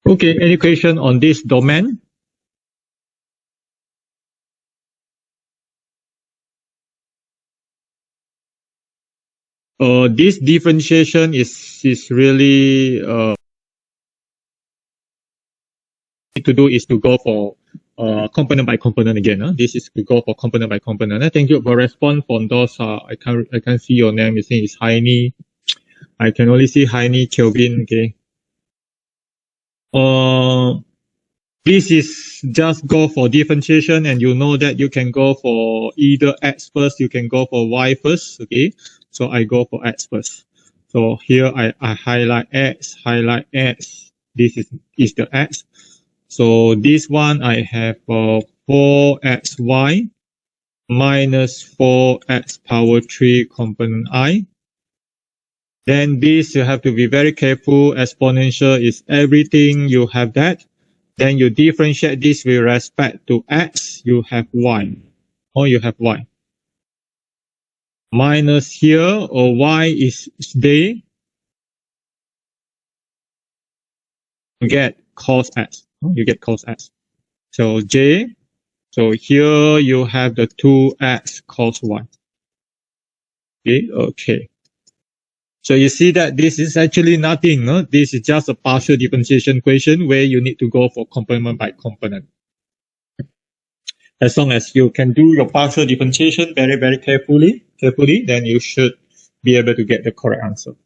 Okay, any question on this domain? This differentiation is really to do is to go for component by component again. This is to go for component by component. Thank you for response from those. I can't see your name. You think it's Heini. I can only see Heini, Kelvin. Okay. This is just go for differentiation, and you know that you can go for either X first, you can go for Y first. Okay. So I go for X first. So here I highlight X, highlight X. This is the X. So this one I have 4xy minus 4x power 3 component I. Then this you have to be very careful. Exponential is everything, you have that. Then you differentiate this with respect to x, you have y. Or you have y. Minus here, or y is there. You get cos x. You get cos x. So j. So here you have the 2x cos y. Okay. So you see that this is actually nothing. No? This is just a partial differentiation equation where you need to go for component by component. As long as you can do your partial differentiation very, very carefully, then you should be able to get the correct answer.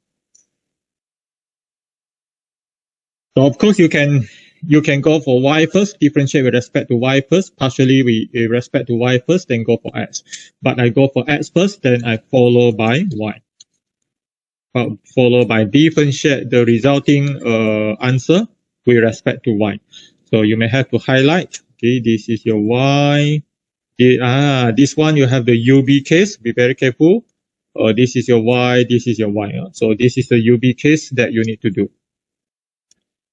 So of course you can go for y first, differentiate with respect to y first, partially with respect to y first, then go for x. But I go for x first, then I follow by y. Followed by differentiate the resulting answer with respect to y. So you may have to highlight. Okay, this is your y. This one you have the UB case. Be very careful. This is your y. This is your y. So this is the UB case that you need to do.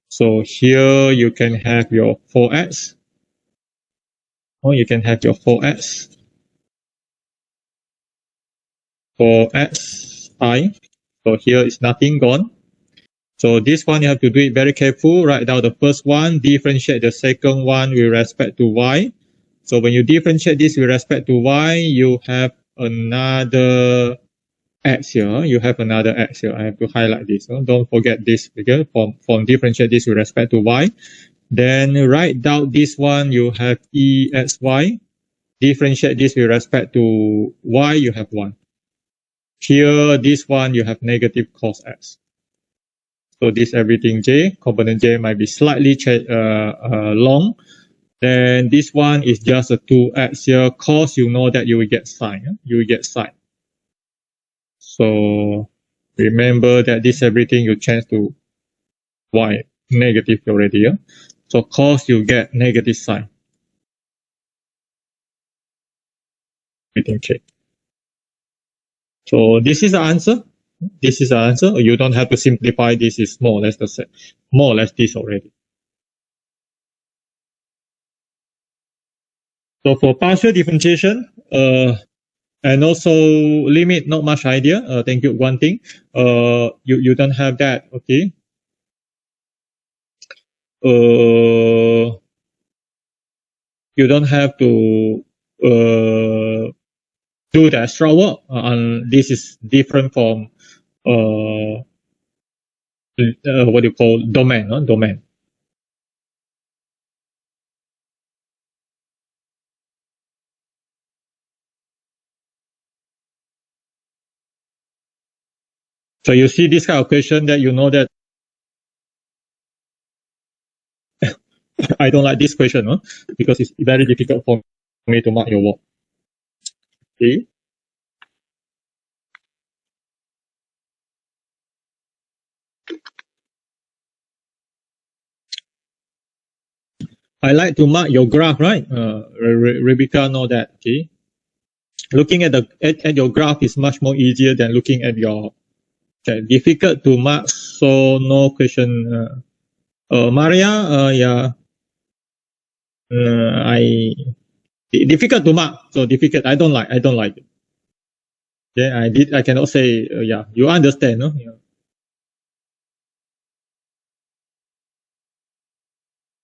So here you can have your 4x. Or you can have your 4x. 4xi. So here is nothing gone. So this one you have to do it very careful. Write down the first one, differentiate the second one with respect to y. So when you differentiate this with respect to y, you have another x here. You have another x here. I have to highlight this. Don't forget this because from differentiate this with respect to y. Then write down this one, you have exy. Differentiate this with respect to y, you have 1. Here, this one, you have negative cos x. So this everything j, component j might be slightly long. Then this one is just a 2x here. Cos, you know that you will get sine. You will get sine. So remember that this everything you change to y, negative already. Yeah? So cos, you get negative sine. Everything change. So this is the answer. This is the answer. You don't have to simplify. This is more or less the same, more or less this already. So for partial differentiation, and also limit, not much idea. Thank you. One thing, you don't have that. Okay. You don't have to do the extra work. And this is different from what you call domain. Domain. So you see this kind of question that you know that I don't like this question, because it's very difficult for me to mark your work. Okay. I like to mark your graph, right? Rebecca know that. Okay. Looking at at your graph is much more easier than looking at your. Okay, difficult to mark, so no question. Maria, yeah. Difficult to mark, so difficult. I don't like it. Yeah, I cannot say. Yeah, you understand, no?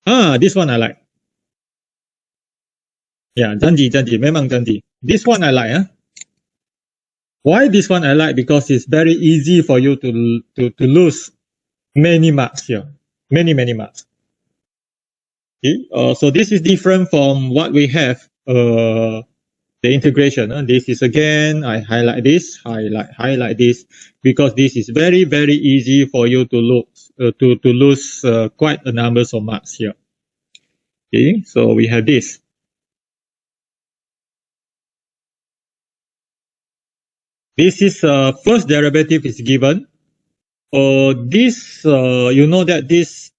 Yeah. This one I like. Yeah, janji, memang janji. This one I like. Why this one I like? Because it's very easy for you to lose many marks here, many marks. Okay? So this is different from what we have. The integration. This is again, I highlight this, highlight this, because this is very easy for you to lose quite a number of marks here. Okay, so we have this. This is first derivative is given. This you know that this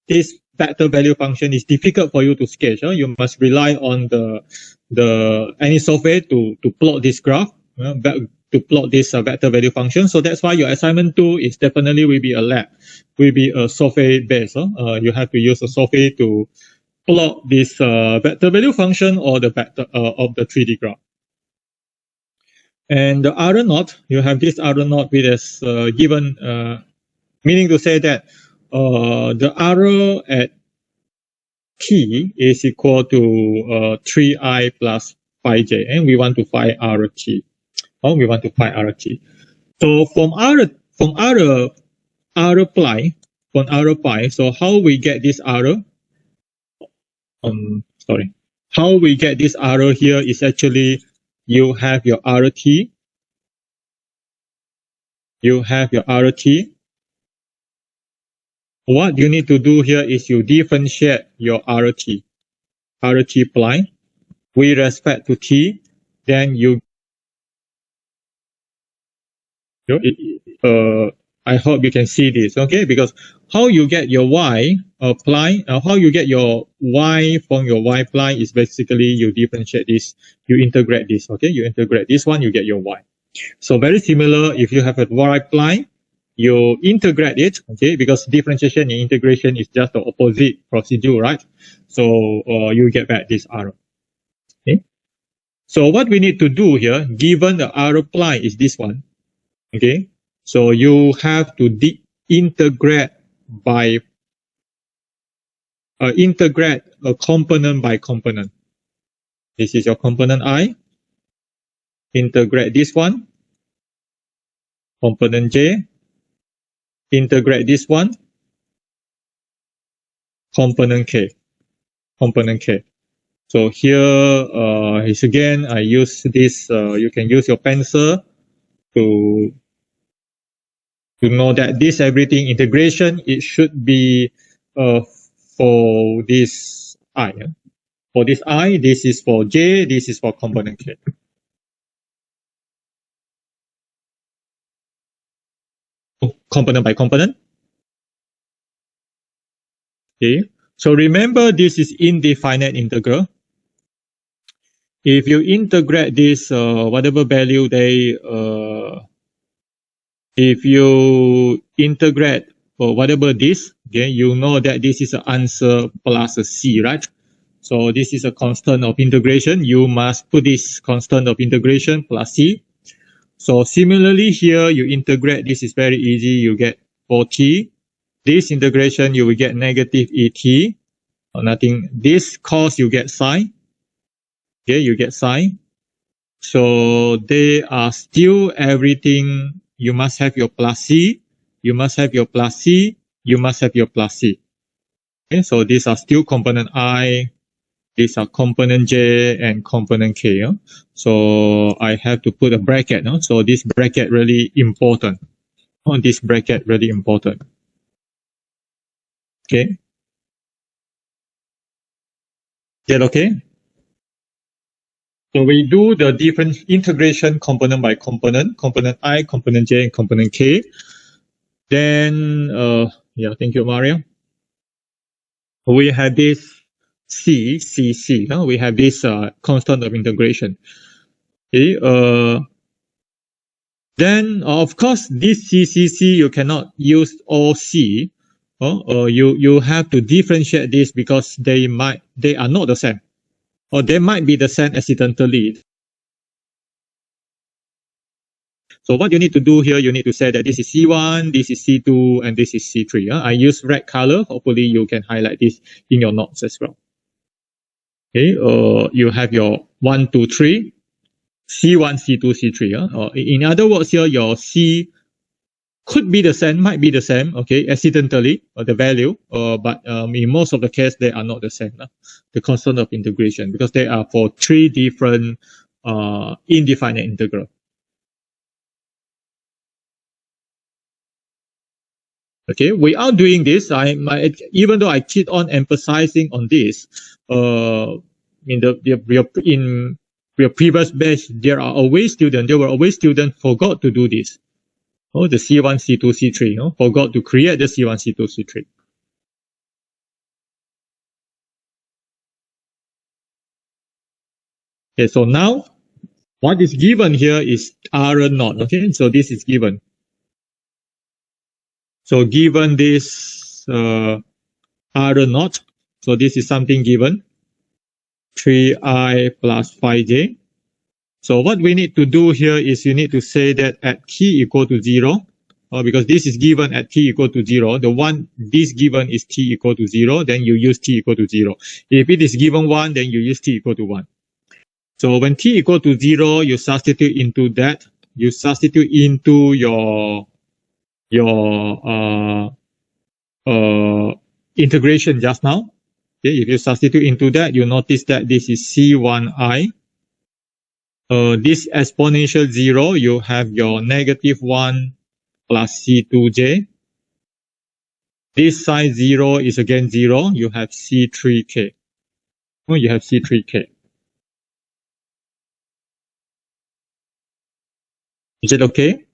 vector value function is difficult for you to sketch. You must rely on any software to plot this graph, to plot this vector value function. So that's why your assignment 2 is definitely will be a lab, will be a software based. You have to use a software to plot this vector value function or the vector of the 3D graph. And the other knot, you have this other knot with is given, meaning to say that the arrow at t is equal to 3i plus 5j, and we want to find RT. We want to find RT. So from arrow pi, so how we get this arrow? How we get this arrow here is actually you have your RT. You have your RT. What you need to do here is you differentiate your RT pi with respect to t, then I hope you can see this, okay? Because how you get your y apply, how you get your y from your y apply is basically you differentiate this, you integrate this, okay? You integrate this one, you get your y. So very similar, if you have a y apply, you integrate it, okay? Because differentiation and integration is just the opposite procedure, right? So you get back this arrow. Okay. So what we need to do here, given the arrow apply is this one, okay? So you have to integrate by integrate a component by component. This is your component I. Integrate this one, component J. Integrate this one, component K. So here is again I use this. You can use your pencil to know that this everything integration, it should be for this I. For this I, this is for J, this is for component K. Component by component. Okay. So remember this is indefinite integral. If you integrate this, whatever value they if you integrate for whatever this, okay, you know that this is an answer plus a C, right? So this is a constant of integration. You must put this constant of integration plus C. So similarly here, you integrate, this is very easy. You get 4t. This integration, you will get negative et, or nothing. This cos, you get sine. Okay, you get sine. So they are still everything. You must have your plus C. You must have your plus C. You must have your plus C. Okay, so these are still component I. These are component J and component K. So I have to put a bracket. So this bracket really important. This bracket really important. Okay. Is that okay? So we do the different integration component by component I, component J, and component K. Then, yeah, thank you, Mario. We have this C. We have this constant of integration. Okay. Then, of course, this C, you cannot use all C. You have to differentiate this because they are not the same, or they might be the same accidentally. So what you need to do here, you need to say that this is C1, this is C2, and this is C3. I use red color. Hopefully you can highlight this in your notes as well. Okay, you have your 1, 2, 3, C1, C2, C3. In other words here, your C could be the same, might be the same, okay, accidentally, the value, but in most of the case, they are not the same. The constant of integration, because they are for three different indefinite integral. Okay, without doing this, even though I keep on emphasizing on this, in your previous batch, there were always students forgot to do this. The C1, C2, C3, forgot to create the C1, C2, C3. Okay, so now what is given here is R naught. Okay, so this is given. So given this R naught, so this is something given, 3i plus 5j. So what we need to do here is you need to say that at t equal to 0, because this is given at t equal to 0. This given is t equal to 0, then you use t equal to 0. If it is given 1, then you use t equal to 1. So when t equal to 0, you substitute into that. You substitute into your integration just now. Okay, if you substitute into that, you notice that this is C1i. This exponential 0, you have your negative 1 plus C2j. This side 0 is again 0. You have C3k. You have C3k. Is it okay?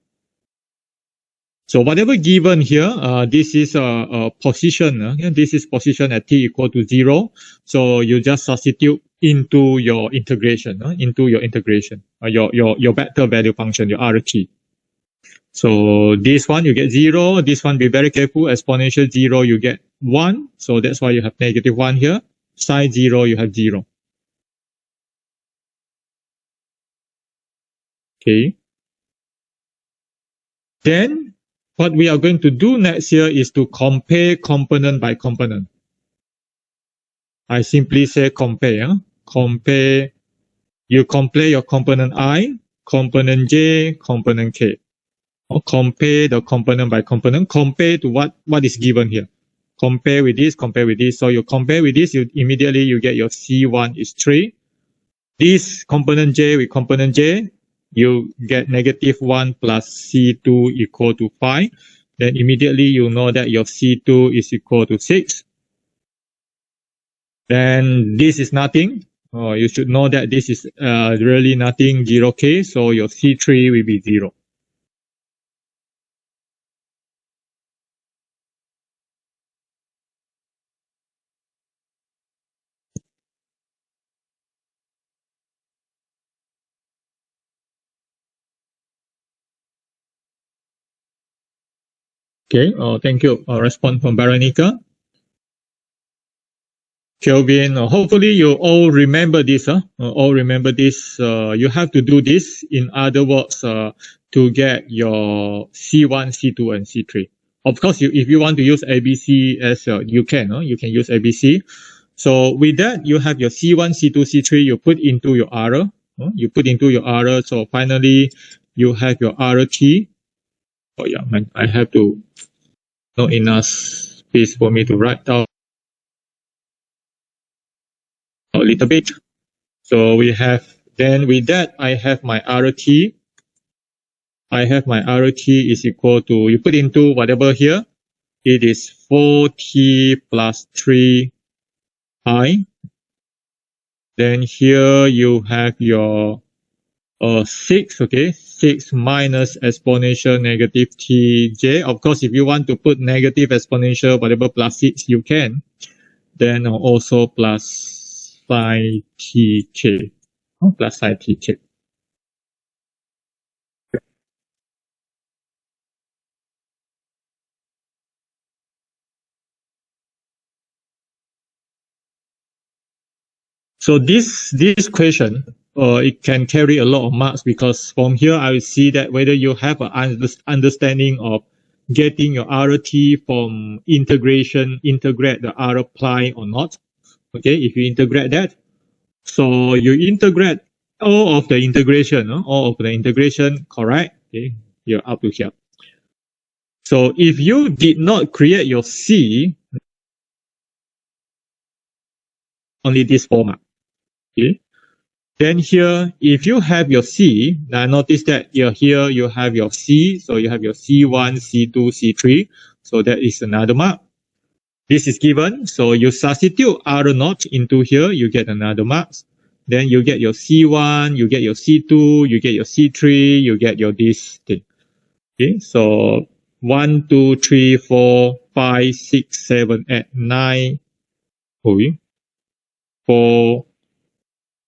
So whatever given here, this is a position. This is position at t equal to 0. So you just substitute into your integration, your vector value function, your RT. So this one you get 0. This one, be very careful. Exponential 0, you get 1. So that's why you have negative 1 here. Sine 0, you have 0. Okay. Then what we are going to do next here is to compare component by component. I simply say compare. Compare. You compare your component I, component J, component K. Or compare the component by component. Compare to what is given here. Compare with this, compare with this. So you compare with this, you get your C1 is 3. This component J with component J, you get negative 1 plus C2 equal to 5. Then immediately you know that your C2 is equal to 6. Then this is nothing. You should know that this is really nothing, 0k. So your C3 will be 0. Okay, thank you. Response from Veronica. Kelvin, hopefully you all remember this. All remember this. You have to do this. In other words, to get your C1, C2, and C3. Of course, if you want to use ABC as you can. You can use ABC. So with that, you have your C1, C2, C3. You put into your error. You put into your error. So finally, you have your RT. Oh yeah, I have to not enough space for me to write down a little bit. So we have, then with that, I have my RT. I have my RT is equal to, you put into whatever here, it is 4t plus 3i. Then here you have your 6, okay, 6 minus exponential negative tj. Of course, if you want to put negative exponential, whatever plus 6, you can. Then also plus psi tk, plus psi tk. So this question, it can carry a lot of marks because from here I will see that whether you have an understanding of getting your RT from integrate the R prime or not. Okay, if you integrate that, so you integrate all of the integration, correct? Okay, you're up to here. So if you did not create your C, only this format. Okay. Then here, if you have your C, now notice that here you have your C, so you have your C1, C2, C3. So that is another mark. This is given, so you substitute R naught into here, you get another marks. Then you get your C1, you get your C2, you get your C3, you get your this thing. Okay, so 1, 2, 3, 4, 5, 6, 7, 8, 9, 4,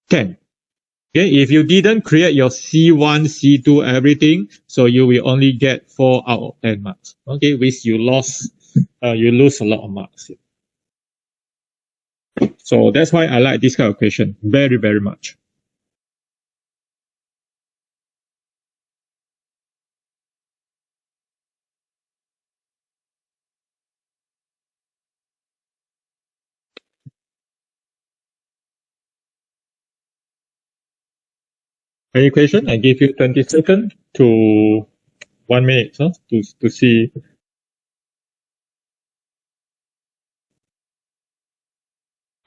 10. Okay, if you didn't create your C1, C2, everything, so you will only get 4 out of 10 marks. Okay, which you lose a lot of marks. So that's why I like this kind of question very, very much. Any question? I give you 20 seconds to 1 minute to see.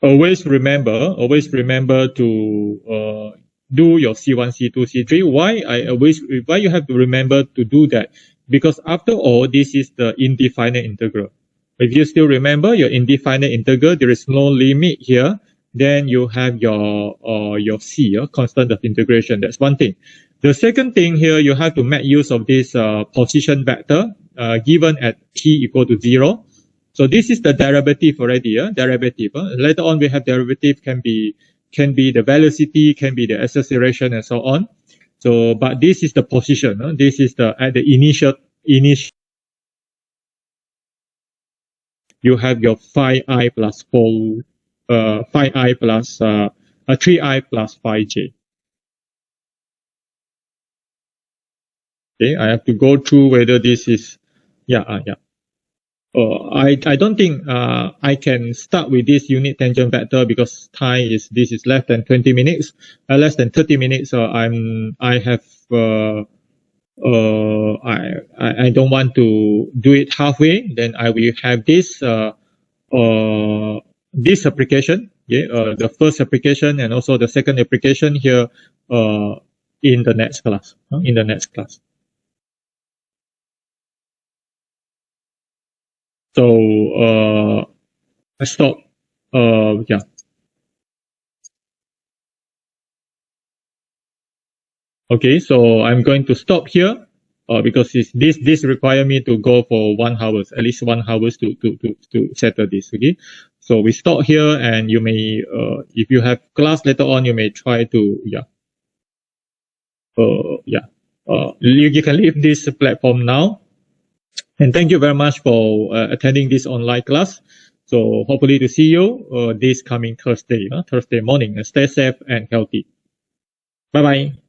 Always remember to do your C1, C2, C3. Why you have to remember to do that? Because after all, this is the indefinite integral. If you still remember your indefinite integral, there is no limit here. Then you have your C, constant of integration. That's one thing. The second thing here, you have to make use of this position vector given at t equal to 0. So this is the derivative already, derivative. Later on we have derivative can be the velocity, can be the acceleration and so on. So, but this is the position. This is at the initial. You have your 5i plus 5i plus 3i plus 5j. Okay, I have to go through whether this is, I don't think I can start with this unit tangent vector because this is less than 20 minutes, less than 30 minutes. So I don't want to do it halfway. Then I will have this this application, the first application and also the second application here in the next class. So I stop. Okay, so I'm going to stop here because this require me to go for 1 hour, at least 1 hour to settle this. Okay, so we stop here, and you may if you have class later on, you may try to you can leave this platform now. And thank you very much for attending this online class. So hopefully to see you this coming Thursday morning. Stay safe and healthy. Bye bye.